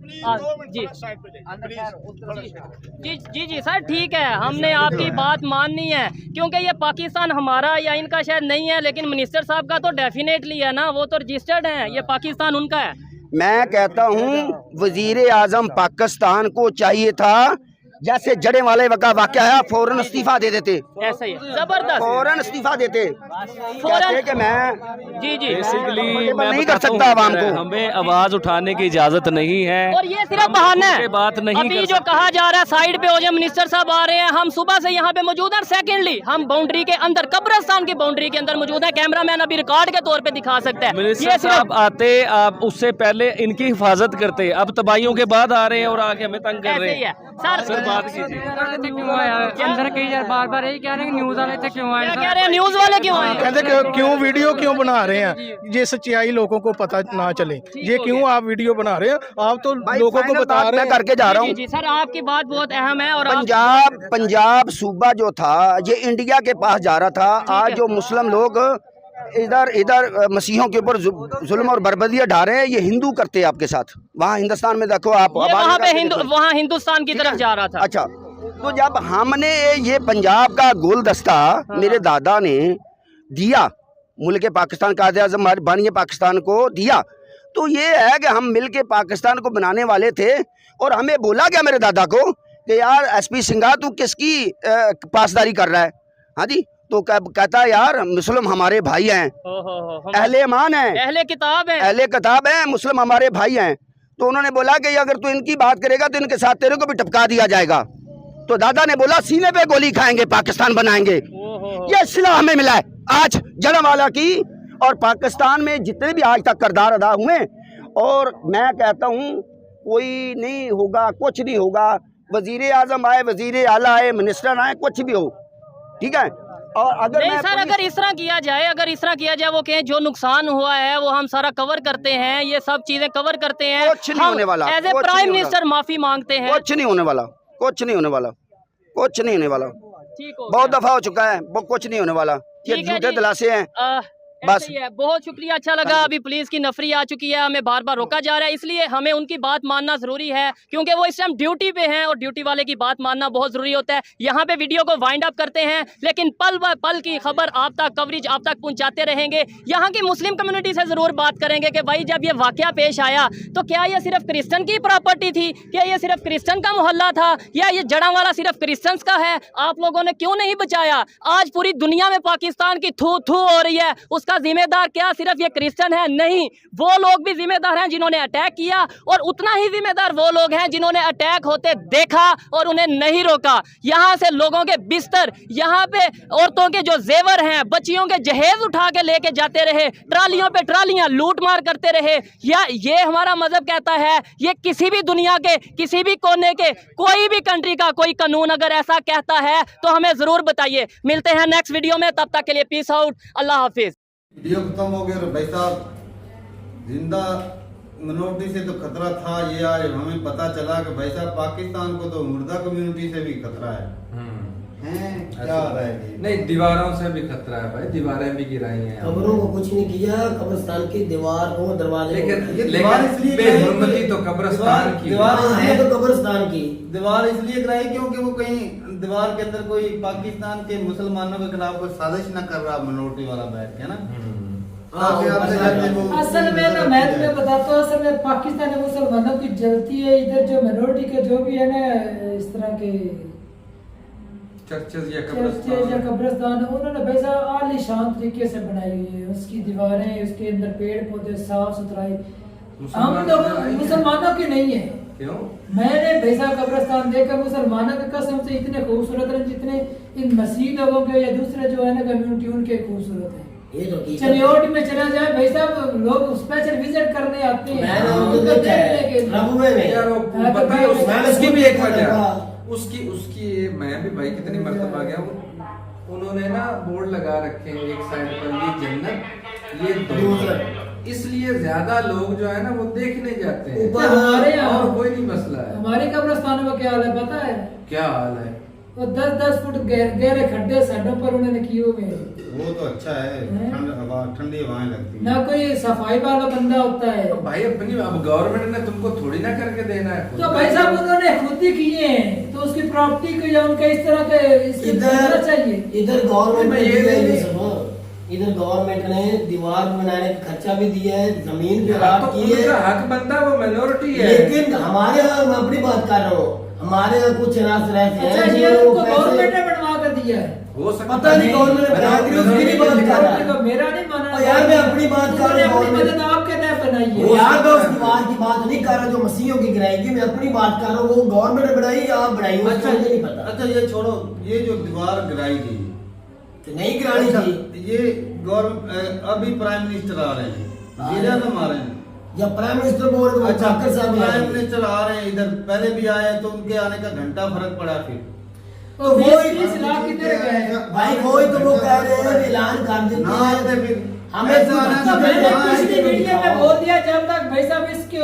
जी जी जी सर ठीक है, हमने आपकी बात माननी है क्योंकि ये पाकिस्तान हमारा या इनका शायद नहीं है, लेकिन मिनिस्टर साहब का तो डेफिनेटली है ना, वो तो रजिस्टर्ड है, ये पाकिस्तान उनका है। मैं कहता हूँ वजीर आजम पाकिस्तान को चाहिए था जैसे जड़े वाले का वाक़या है, फौरन इस्तीफा दे देते। ऐसा ही जबरदस्त फौरन इस्तीफा देते। फौरन कि मैं जी जी बेसिकली मैं नहीं कर सकता आवाम को। हमें आवाज उठाने की इजाजत नहीं है और ये सिर्फ बहाना है। बात नहीं अभी कर जो कहा जा रहा है साइड पे हो जाए, मिनिस्टर साहब आ रहे हैं, हम सुबह से यहाँ पे मौजूद हैं। सेकेंडली हम बाउंड्री के अंदर, कब्रिस्तान की बाउंड्री के अंदर मौजूद है। कैमरामैन अभी रिकॉर्ड के तौर पे दिखा सकता है। मिनिस्टर साहब आते, आप उससे पहले इनकी हिफाजत करते, अब तबाहियों के बाद आ रहे हैं और आके हमें तंग कर रहे हैं। सर बात कीजिए। अंदर कई बार यही कह रहे हैं न्यूज वाले क्यों आए, कह रहे हैं न्यूज वाले क्यों आए, कहते क्यों वीडियो क्यों बना रहे हैं, ये सच्चाई लोगों को पता ना चले, ये क्यों आप वीडियो बना रहे हैं, आप तो लोगों को बता रहे हैं। करके जा रहा हूँ जी सर, आपकी बात बहुत अहम है। और पंजाब सूबा जो था ये इंडिया के पास जा रहा था। आज जो मुस्लिम लोग इधर मसीहों के ऊपर जुल्म और बर्बदियाँ ढा रहे हैं, ये हिंदू करते हैं आपके साथ। वहाँ हिंदुस्तान में देखो आप, वहाँ पे वहाँ हिंदुस्तान की तरफ जा रहा था। अच्छा, तो जब हमने ये पंजाब का गुलदस्ता मेरे दादा ने दिया, मुल्क पाकिस्तान का आज़म बानी पाकिस्तान को दिया, तो ये है कि हम मिल के पाकिस्तान को बनाने वाले थे। और हमें बोला गया मेरे दादा को कि यार SP सिंघा तू किसकी पासदारी कर रहा है। हाँ जी, तो कहता यार मुस्लिम हमारे भाई हैं, अहले ईमान हैं, अहले किताब हैं, मुस्लिम हमारे भाई हैं। तो उन्होंने बोला कि अगर तू इनकी बात करेगा तो इनके साथ तेरे को भी टपका दिया जाएगा। तो दादा ने बोला सीने पे गोली खाएंगे, पाकिस्तान बनाएंगे। ये सिला हमें मिला है आज जड़वाला की। और पाकिस्तान में जितने भी आज तक किरदार अदा हुए, और मैं कहता हूँ कोई नहीं होगा, कुछ नहीं होगा। वजीर आजम आए, वजीर आला आए, मिनिस्टर आए, कुछ भी हो, ठीक है। और अगर नहीं सर, अगर इस तरह किया जाए, वो कहें जो नुकसान हुआ है वो हम सारा कवर करते हैं, ये सब चीजें कवर करते हैं, कुछ नहीं होने वाला। एज ए प्राइम मिनिस्टर माफी मांगते हैं, कुछ नहीं होने वाला, कुछ नहीं होने वाला, कुछ नहीं होने वाला। बहुत दफा हो चुका है, वो कुछ नहीं होने वाला। ये झूठे दिलासे हैं बस। है। बहुत शुक्रिया, अच्छा लगा। अभी पुलिस की नफरी आ चुकी है, हमें बार बार रोका जा रहा है, इसलिए हमें उनकी बात मानना जरूरी है क्योंकि वो इस टाइम ड्यूटी पे हैं और ड्यूटी वाले की बात मानना बहुत जरूरी होता है। यहाँ पे वीडियो को वाइंड अप करते हैं, लेकिन पल ब पल की खबर आप तक, कवरेज आप तक पहुँचाते रहेंगे। यहाँ की मुस्लिम कम्युनिटी से जरूर बात करेंगे कि भाई जब ये वाकया पेश आया तो क्या ये सिर्फ क्रिश्चियन की प्रॉपर्टी थी, क्या ये सिर्फ क्रिश्चियन का मोहल्ला था, या ये जड़ावाला सिर्फ क्रिश्चियंस का है? आप लोगों ने क्यों नहीं बचाया? आज पूरी दुनिया में पाकिस्तान की थू थू हो रही है, उसका जिम्मेदार क्या सिर्फ ये क्रिश्चियन है? नहीं, वो लोग भी जिम्मेदार हैं जिन्होंने अटैक किया, और उतना ही जिम्मेदार वो लोग हैं जिन्होंने अटैक होते देखा और उन्हें नहीं रोका। यहाँ से लोगों के बिस्तर, यहाँ पे औरतों के जो जेवर हैं, बच्चियों के जहेज उठा के लेके जाते रहे, ट्रालियों पे ट्रालियां लूट मार करते रहे। या ये हमारा मजहब कहता है, ये किसी भी दुनिया के किसी भी कोने के कोई भी कंट्री का कोई कानून अगर ऐसा कहता है तो हमें जरूर बताइए। मिलते हैं नेक्स्ट वीडियो में, तब तक के लिए पीस आउट, अल्लाह हाफिज। वीडियो खत्म हो गया। भाई साहब, जिंदा मिनोरिटी से तो खतरा था, ये आज हमें पता चला कि भाई साहब पाकिस्तान को तो मुर्दा कम्युनिटी से भी खतरा है। क्या हो रहा है? नहीं, दीवारों से भी खतरा है भाई, दीवारें भी गिराई हैं। कब्रों को कुछ नहीं किया, कब्रिस्तान की दीवार को, दरवाजे, लेकिन बेहुरमती तो कब्रिस्तान की है, तो कब्रिस्तान की दीवार इसलिए गिराई क्योंकि वो कहीं दीवार के अंदर कोई पाकिस्तान के मुसलमानों के खिलाफ कोई साजिश न कर रहा मिनोरिटी वाला बैठ के ना। असल में ना, मैं तुम्हें बताता हूँ, असल में पाकिस्तानी मुसलमानों की जलती है। इधर जो मिनोरिटी के जो भी है ना, इस तरह के चर्चेज या कब्रिस्तान, उन्होंने वैसा आलीशान तरीके से बनाई हुई है। उसकी दीवारें, उसके अंदर पेड़ पौधे, साफ सुथराई हम लोग मुसलमानों की नहीं है। क्यों? मैंने वैसा कब्रिस्तान देखा मुसलमानों के कसम से इतने खूबसूरत है जितने इन मसीह लोगों के या दूसरे जो है ना कम्युनिटी उनके खूबसूरत है। चलियोट में चला जाए भाई साहब, लोग स्पेशल विजिट करने आते हैं। उसकी भी एक वजह, उसकी मैं भी भाई कितनी मर्तबा गया, उन्होंने ना बोर्ड लगा रखे हैं एक साइड पर, ये जन्नत, ये दोजख। इसलिए ज्यादा लोग जो है ना वो देखने जाते हैं। ऊपर हमारे यहाँ और कोई नहीं मसला है। हमारे कब्रिस्तानों में क्या हाल है पता है? क्या हाल है? वो 10-10 फुट गहरे खड्डे साइडों पर उन्होंने किए हुए हैं। वो तो अच्छा है, ठंडी हवाएं लगती हैं। ना कोई सफाई वाला बंदा होता है। तो भाई अपनी अब गवर्नमेंट ने तुमको थोड़ी ना करके देना है। तो भाई साहब उन्होंने खुद ही किए हैं, तो उसकी प्रॉपर्टी को या उनका इस तरह के इसके करना चाहिए। इधर गवर्नमेंट ने दिया है, सुनो, इधर गवर्नमेंट ने दीवार बनाने का खर्चा भी दिया है, जमीन भी तो की है, उनका हक बनता है, वो माइनॉरिटी है। लेकिन हमारे यहाँ मैं अपनी बात कर रहा हूँ, हमारे यहाँ कुछ रास्ते ऐसे अच्छा हैं ये जो उनको पैसे- गवर्नमेंट ने बनवा कर दिया है। हो सकता पता नहीं गवर्नमेंट ने बना दी, उसकी नहीं बात कर रहा है। मेरा नहीं माना। और यार मैं अपनी बात कर उन्होंने रहा अपनी हूँ, मदद आपके तहत बनाई है। वो यार मैं उस दीवार की बात नहीं कर रहा जो मसीहों की गिराएगी, मैं अपनी बात कर रहा हूँ, वो गवर्नमेंट ने बनाई या आप बनाई, वो अच्छा मुझे नहीं पता। अच्छा ये छोड़ो, ये जो दीवार गिराई गई तो नहीं गिरानी थी। ये गवर्नमेंट अभी प्राइम मिनिस्टर आ रहे हैं, वज़ीर आज़म आ रहे हैं। जब प्राइम मिनिस्टर बोल रहे अच्छा जाकर साहब प्राइम मिनिस्टर आ रहे हैं इधर, पहले भी आए तो उनके आने का घंटा फर्क पड़ा। फिर तो वो 20 लाख किधर गए? भाई वही तो वो कह रहे हैं, ऐलान कर देते ना हैं, आते फिर हमें ऐसा तो आना तो चाहिए। मैंने हाँ, पिछली ऐसे वीडियो में बोल दिया, जब तक भाई साहब इसके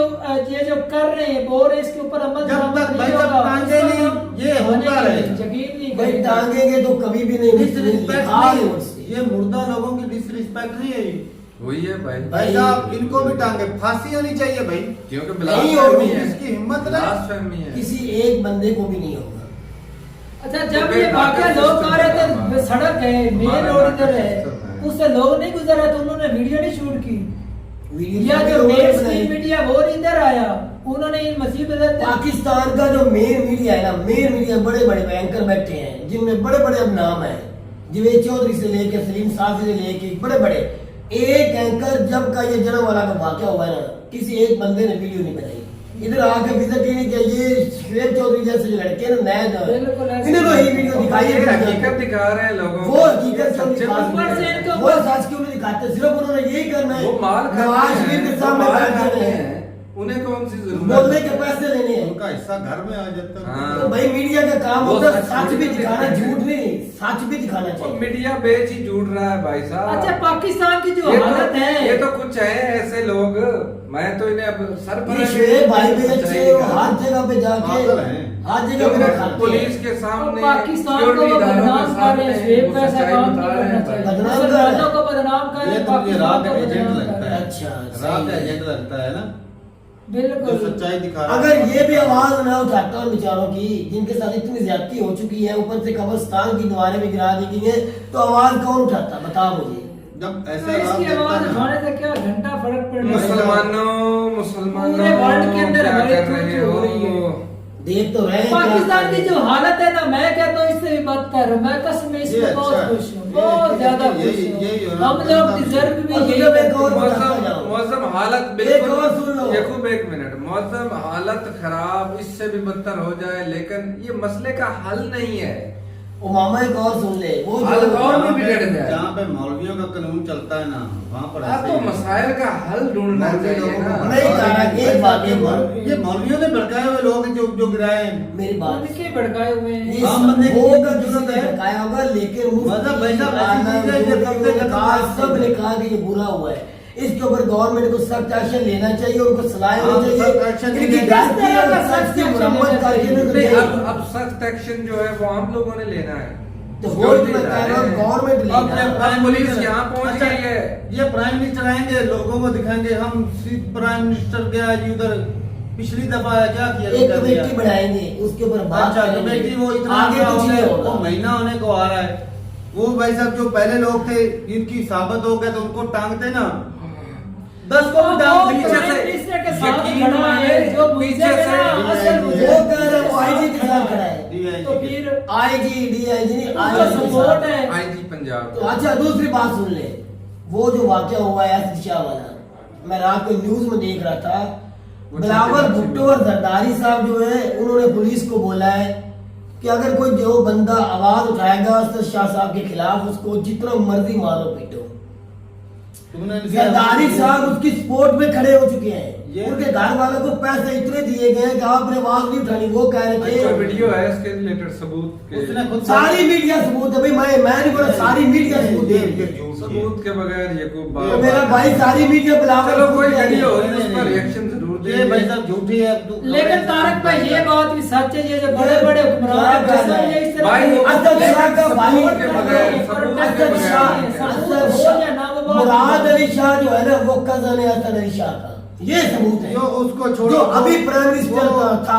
ये जो कर रहे हैं बोल रहे हैं, इसके ऊपर अमल जब दरामद तक नहीं भाई साहब होगा, टांगे उसका नहीं, हम ये होता होने के रहेगा। यकीन नहीं भाई करेंगे। टांगेंगे तो कभी भी नहीं डिसरिस्पेक्ट लिखा है नहीं, उससे। ये मुर्दा लोगों की डिसरिस्पेक्ट नहीं है ये। वही है भाई। भाई साहब इनको भी टांगे, फांसी होनी चाहिए भाई, क्योंकि नहीं होगी, इसकी हिम्मत नहीं। ब्लास्फेमी है। किसी एक बंदे को भी नहीं होगा। अच्छा जब ये वाकया लोग आ रहे थे, सड़क है, मेन रोड इधर है, उससे लोग नहीं गुजर रहे तो उन्होंने वीडियो नहीं शूट की। या जो मेन स्ट्रीम मीडिया वो इधर आया, उन्होंने इन मुसीबत पाकिस्तान का जो मेन मीडिया है ना, मेन मीडिया बड़े बड़े एंकर बैठे हैं जिनमें बड़े बड़े अब नाम है, जिवेद चौधरी से लेके सलीम साफी से लेके बड़े बड़े एक एंकर, जब का ये जन्म वाला का वाकया हुआ है ना, किसी एक बंदे ने वीडियो नहीं बनाई, इधर आके विजिट ही नहीं किया। ये शुएब चौधरी जैसे जो लड़के ना नए, इन्होंने ही वीडियो दिखाई ये है, हकीकत दिखा रहे हैं लोगों वो हकीकत क्यों सच्चे दिखाते बंदे हैं? हैं। वो सच क्यों नहीं दिखाते? सिर्फ उन्होंने यही करना है, वो माल नवाज खाते शरीफ हैं, के सामने वो माल बैठ खाते जाने हैं, हैं, उन्हें कौन सी जरूरत बोलने के पैसे लेने हैं। उनका हिस्सा घर में आ जाता है। हाँ। तो भाई मीडिया का काम वो होता है सच सच भी भी दिखाना, दिखाना झूठ नहीं, सच भी दिखाना और चाहिए। मीडिया बेच ही झूठ रहा है भाई साहब। अच्छा पाकिस्तान की जो ये हालत तो, है, ये तो कुछ है ऐसे लोग, मैं तो इन्हें अब सर पर ये शुएब भाई भी अच्छे, सच्चाई वो दिखा। हर जगह पे जाके पागल हैं। हर जगह पे क्योंकि दिखाते पुलिस हैं। के सामने, पाकिस्तान को सिक्योरिटी इदारों के बदनाम कर रहे हैं, सामने शुएब वो का ऐसा सच्चाई काम बता नहीं रहे करना हैं भाई। चाहिए। बदनाम कर मुसलमानों को बदनाम कर रहे ये हैं, तो मुझे रात पाकिस्तान को एजेंट बदनाम लगता कर रहे है। हैं। अच्छा रात सही है। एजेंट लगता है ना, जो बिल्कुल सच्चाई दिखा रहा है। अगर ये भी आवाज ना उठाता उन बेचारों की जिनके साथ इतनी ज्यादती हो चुकी है, ऊपर से कब्रिस्तान की दीवारें भी गिरा दी गई है, तो आवाज कौन उठाता बताओ मुझे। जब तो ऐसे इसकी देखता आवाज है ना, उठाने से क्या घंटा फर्क पड़ रहा है? मुसलमानों पूरे वर्ल्ड के अंदर क्या हमारी कर रहे चूचू हो रही है। हो? देख तो रहे हैं पाकिस्तान क्या की जो हालत है ना, मैं कहता हूँ इससे भी बदतर है। मैं कसम ये इसमें बहुत अच्छा है। खुश हूँ, बहुत ज्यादा खुश यही हूँ। होना हम लोग चाहिए। डिजर्व भी और यही तुझे मैं करते और हैं। बताता जाऊं। मौसम हालत एक बिल्कुल, और सुन लो। यकूब एक मिनट, मौसम हालत खराब इससे भी बदतर हो जाए, लेकिन ये मसले का हल नहीं है। ओ मामा एक और सुन ले, वो हाल जो और भी बिगड़ जाए। जहाँ पे मौलवियों का कानून चलता है ना, वहाँ पर आप ऐसे तो ही है। मसाइल का हल ढूंढना मौलवी चाहिए लोगों ना। को नहीं तारा, एक बात, एक बात। ये मौलवियों ने भड़काए हुए लोग हैं जो गिराए हैं। मेरी बात उनके भड़काए हुए हैं। ये आम बंदे की वो किसी का की जरूरत है? भड़काया होगा, लेकिन मुफ्ती मतलब भाई साहब, आना, ऐसी चीजें ये कब से खत्म कहा, होगी? सब ने कहा कि ये बुरा हुआ है, इसके ऊपर गवर्नमेंट को सख्त एक्शन लेना चाहिए, उनको सलाह हाँ, देनी सख्त चाहिए। एक्शन इनकी लेना गलती चाहिए। है, सख्त की मुरम्मत करके ना नहीं, तो अब सख्त एक्शन जो है वो हम लोगों ने लेना है। तो वो ही मैं कह रहा हूँ, गवर्नमेंट अब लेना जब है। अब पुलिस यहाँ पहुंच अच्छा, गई है। ये प्राइम मिनिस्टर आएंगे, लोगों को दिखाएंगे हम प्राइम मिनिस्टर गया जी उधर, पिछली दफा क्या किया एक कमेटी बढ़ाएंगे, उसके ऊपर बात अच्छा करेंगे। कमेटी वो इतना आगे कुछ नहीं वो होगा। महीना होने को आ रहा है। वो भाई साहब जो पहले लोग थे इनकी साबित हो गए तो उनको टांगते ना, 10 को भी टांग पीछे पीछे से से इसने के साथ यकीन खड़ा माने, है, जो मुझे पीछे से ना असल मुझे वो कह रहा है, वो आईजी के साथ खड़ा है, तो फिर आईजी डीआईजी नहीं, उसका आईजी के सपोर्ट साथ। है। आईजी पंजाब। तो अच्छा दूसरी बात सुन ले, वो जो वाकया हुआ है एस शाह वाला, मैं रात को न्यूज में देख रहा था, बिलावल भुट्टो और जरदारी साहब जो है उन्होंने पुलिस को बोला है कि अगर कोई जो बंदा आवाज उठाएगा असद शाह साहब के खिलाफ, उसको जितना मर्जी मारो पीटो। जरदारी साहब उसकी सपोर्ट में खड़े हो चुके हैं, उनके घर वालों को पैसे इतने दिए गए कि आपने आवाज नहीं उठानी, वो कह रहे अच्छा, थे। वीडियो है इसके रिलेटेड सबूत के? उसने खुद सारी मीडिया सबूत है भाई, मैं नहीं बोला, सारी मीडिया सबूत दे रही है। सबूत के बगैर ये कोई तो बात मेरा भाई सारी मीडिया बुलाकर चलो कोई वीडियो हो रही है उस पर रिएक्शन जरूर ये भाई देंगे। साहब झूठी है। लेकिन तारक भाई ये बात भी सच है, ये जो बड़े बड़े हुक्मरान हैं, क्या सब ये इस तरह भाई, के- असद शाह का भाई, सबूत के बगैर, सबूत के असद बगैर। शाह, सबूत असद हो या ना वो शाह, बात मुराद अली शाह जो है ना, वो कजन है असद अली शाह का, ये सबूत है। जो उसको छोड़ो, जो अभी प्राइम मिनिस्टर था,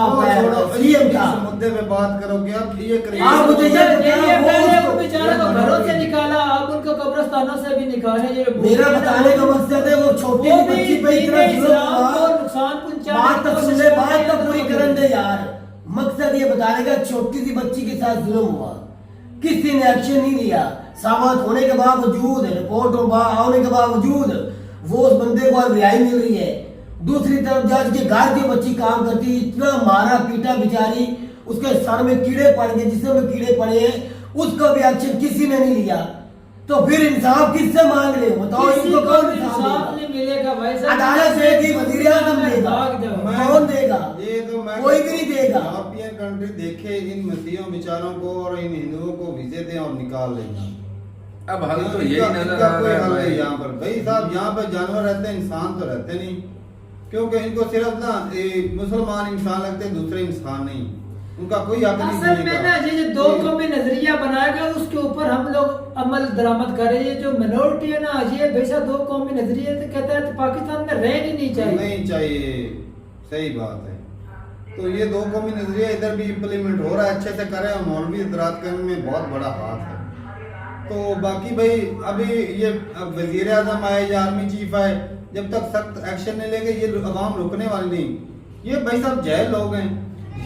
सीएम था। इस मुद्दे पे बात करोगे अब ये करिए। आप मुझे ये ये पहले वो उन बेचारों को घरों से निकाला, अब उनको कब्रिस्तानों से भी निकाले। ये मेरा बताने का मकसद है वो छोटी सी बच्ची पे इतना जुल्म हुआ। नुकसान पहुंचाने बात की तो कोशिश सुन ले, कर बात रहे तो हैं। पूरी करन दे यार। मकसद ये बताने का, छोटी सी बच्ची के साथ जुल्म हुआ, किसी ने एक्शन नहीं लिया। सावध होने के बावजूद, रिपोर्ट आने के बावजूद वो उस बंदे को रिहाई मिल रही है। दूसरी तरफ जज के घर की बच्ची काम करती, इतना मारा पीटा बेचारी, उसके सर में कीड़े पड़ गए, जिसमें में कीड़े पड़े हैं, उसका भी एक्शन किसी ने नहीं लिया। तो फिर इंसाफ किससे मांग रहे हो बताओ? किसी इनको को कौन भी इंसाफ इंसाफ देगा? नहीं मिलेगा भाई साहब। अदालत देगी, वजीर आजम देगा, भाग जाओ। कौन देगा? ये तो मैं कोई भी नहीं देगा। यूरोपियन कंट्री देखे इन मसीहों बेचारों को और इन हिंदुओं को वीजे दें और निकाल लेंगे। अब हल तो इनका- यही नजर इनका आ कोई रहा हल है नहीं भाई। यहाँ पर। भाई साहब यहाँ पर जानवर रहते हैं, इंसान तो रहते नहीं, क्योंकि इनको सिर्फ ना मुसलमान इंसान लगते हैं, दूसरे इंसान नहीं। उनका कोई हक नहीं असल जीने में का। ना ये जो दो कौमी नजरिया बनाया गया उसके ऊपर हम लोग अमल दरामद कर रहे हैं। जो मिनोरिटी है ना, ये वैसा दो कौमी नजरिए से कहता है तो पाकिस्तान में रहनी नहीं चाहिए। नहीं चाहिए, सही बात है। तो ये दो कौमी नजरिया इधर भी इम्प्लीमेंट हो रहा है, अच्छे से करें और मौलवी इतराज करने में बहुत बड़ा हाथ है। तो बाकी भाई अभी ये वजीर आजम आए या आर्मी चीफ आए, जब तक सख्त एक्शन नहीं लेंगे ये अवाम रुकने वाली नहीं। ये भाई साहब जहल लोग हैं।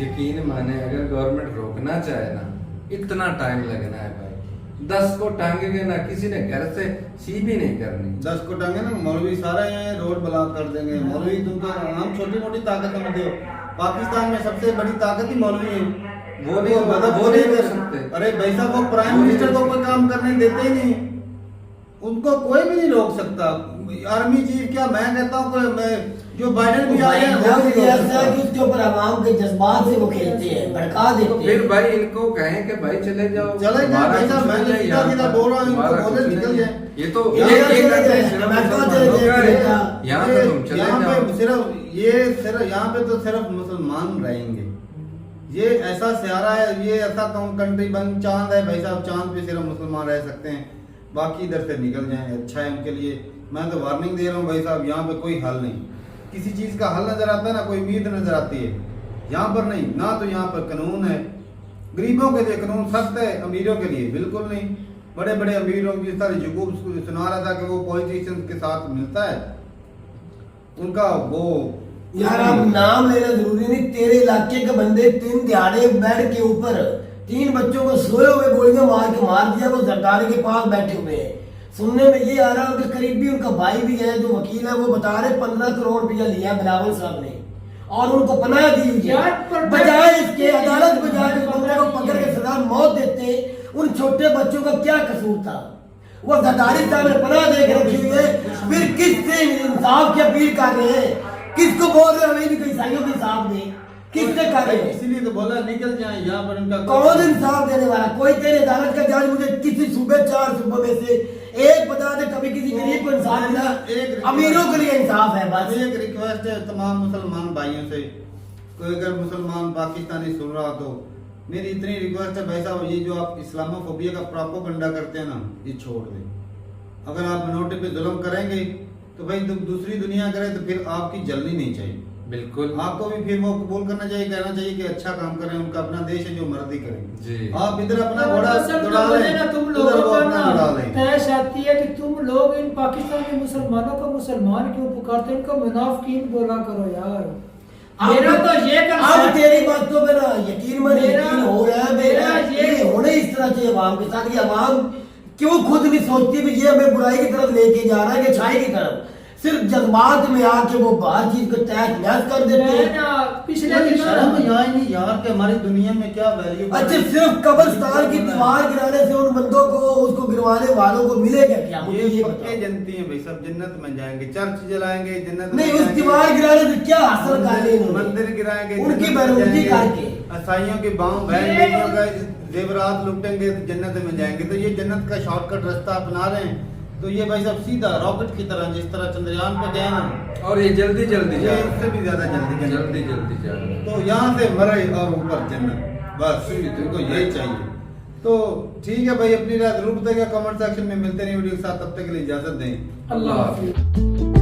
यकीन माने अगर गवर्नमेंट रोकना चाहे ना, इतना टाइम लगना है भाई। 10 को टांगेंगे ना, किसी ने घर से सी भी नहीं करनी। 10 को टांगे ना, मौलवी सारे हैं, रोड ब्लॉक कर देंगे। मौलवी तुमको हम छोटी मोटी ताकत समझते हो, पाकिस्तान में सबसे बड़ी ताकत ही मौलवी है। वो नहीं मदद वो नहीं कर सकते। अरे भाई साहब वो प्राइम मिनिस्टर को कोई काम करने देते ही नहीं, उनको कोई भी नहीं रोक सकता। आर्मी चीफ क्या, मैं कहता हूँ जो बाइडेन भी आए हैं वो भी रोक सकता। उसके ऊपर आवाम के जज्बात से वो खेलते हैं, भड़का तो देते फिर हैं। भाई इनको कहें कि भाई चले जाओ, चले जाओ हमारा भाई साहब, कुछ मैं नहीं है सीधा सीधा यहाँ बोल रहा हूँ, इनको हमारा बोले कुछ निकल नहीं है। जाए। ये तो यहाँ एक चले कंट्री जाए, सिर्फ अमेरिका मुसलमानों चले का जाए, है। यहाँ तो तुम चले यहाँ जाओ। पे सिर्फ यहाँ पे तो मुसलमान रहेंगे। ये ऐसा सहारा है, ये ऐसा कंट्री बन, चांद है भाई साहब, चांद पे सिर्फ मुसलमान रह सकते हैं, बाकी इधर से निकल जाएं, अच्छा है उनके लिए। मैं तो वार्निंग दे रहा हूँ भाई साहब, यहाँ पे कोई हल नहीं, किसी चीज का हल नजर आता है ना, कोई उम्मीद नजर आती है, यहाँ पर नहीं ना। तो यहाँ पर कानून है, गरीबों के लिए कानून सख्त है, अमीरों के लिए बिल्कुल नहीं। बड़े बड़े अमीरों की तरह यकूब सुना रहा था कि वो पॉलिटिशियंस के साथ मिलता है, उनका वो यार आप नाम लेना जरूरी नहीं। तेरे इलाके के बंदे 3 दिहाड़े बेड के ऊपर 3 बच्चों को सोए हुए गोलियां मार के मार दिया, वो सरदारी के पास बैठे हुए हैं। सुनने में ये आ रहा है, उनके करीबी उनका भाई भी है जो वकील है, वो बता रहे 15 करोड़ रुपया लिया बिलावल साहब ने और उनको पनाह दी हुई है। बजाय इसके अदालत बजाय उस बंदे को पकड़ के सजा मौत देते, उन छोटे बच्चों का क्या कसूर था? वो सरदारी साहब ने पनाह दे के रखी हुई है, फिर किससे इंसाफ की अपील कर रहे हैं? किसको बोल रहे हैं हमें इनके ईसाइयों के इंसाफ दे? किससे कर रहे हैं? इसीलिए तो बोला निकल जाए यहाँ पर इनका कौन इंसाफ देने वाला? कोई तेरे अदालत का जज मुझे किसी सूबे 4 सूबों में से एक बता दे कभी किसी गरीब को इंसाफ मिला? अमीरों के लिए इंसाफ है बस। एक रिक्वेस्ट है तमाम मुसलमान भाइयों से, कोई अगर मुसलमान पाकिस्तानी सुन रहा तो मेरी इतनी रिक्वेस्ट है भाई साहब, ये जो आप इस्लामोफोबिया का प्रोपेगेंडा करते हैं ना, ये छोड़ दें। अगर आप मिनोरिटी पे जुल्म करेंगे तो भाई दूसरी दुनिया करे तो फिर आपकी जलनी नहीं चाहिए। बिल्कुल आपको भी फिर वो कबूल करना चाहिए, कहना चाहिए कि अच्छा काम करें, उनका अपना देश है, जो मर्जी करें। जी। आप इधर अपना घोड़ा असल में दौड़ा मुझे लें, ना तुम उधर लोगों वो का अपना ना दौड़ा लें। तैश आती है कि तुम लोग इन पाकिस्तानी मुसलमानों को मुसलमान क्यों पुकारते हैं? इनको मुनाफिकीन बोला करो यार। मेरा तो ये अब तेरी बातों पे ना यकीन मन मेरा- यकीन हो रहा है। मेरा ये होने इस तरह से अवाम के साथ, ये अवाम क्यों खुद नहीं सोचती भी ये हमें बुराई की तरफ लेके जा रहा है कि अच्छाई की तरफ? सिर्फ जज्बात में आके वो हर चीज को तहस नहस कर देते मैं हैं। ना पिछले दिनों शर्म यहाँ ही नहीं यार कि हमारी दुनिया में क्या वैल्यू। अच्छा सिर्फ कब्रिस्तान की दीवार गिराने से उन बंदों को, उसको गिरवाने वालों को मिलेगा क्या? मुझे ये पक्के जनती हैं भाई, सब जन्नत में जाएंगे, चर्च जलाएंगे जन्नत नहीं, उस दीवार गिराने से क्या हासिल कर ले? मंदिर गिराएंगे उनकी बरबदी करके, ईसाइयों के बाहों बहन बेटियों का जेवरात लुटेंगे तो जन्नत में जाएंगे। तो ये जन्नत का शॉर्टकट रास्ता अपना रहे हैं। तो ये भाई साहब सीधा रॉकेट की तरह, जिस तरह चंद्रयान पे गए ना, और ये जल्दी जल्दी ये इससे भी ज्यादा जल्दी जल्दी जल्दी जा रहे हैं। तो यहाँ से मरे और ऊपर जन्नत, बस तुमको यही चाहिए। तो ठीक है भाई, अपनी राय जरूर बताइएगा कमेंट सेक्शन में। मिलते नहीं वीडियो के साथ, तब तक के लिए इजाजत दें। अल्लाह हाफिज़।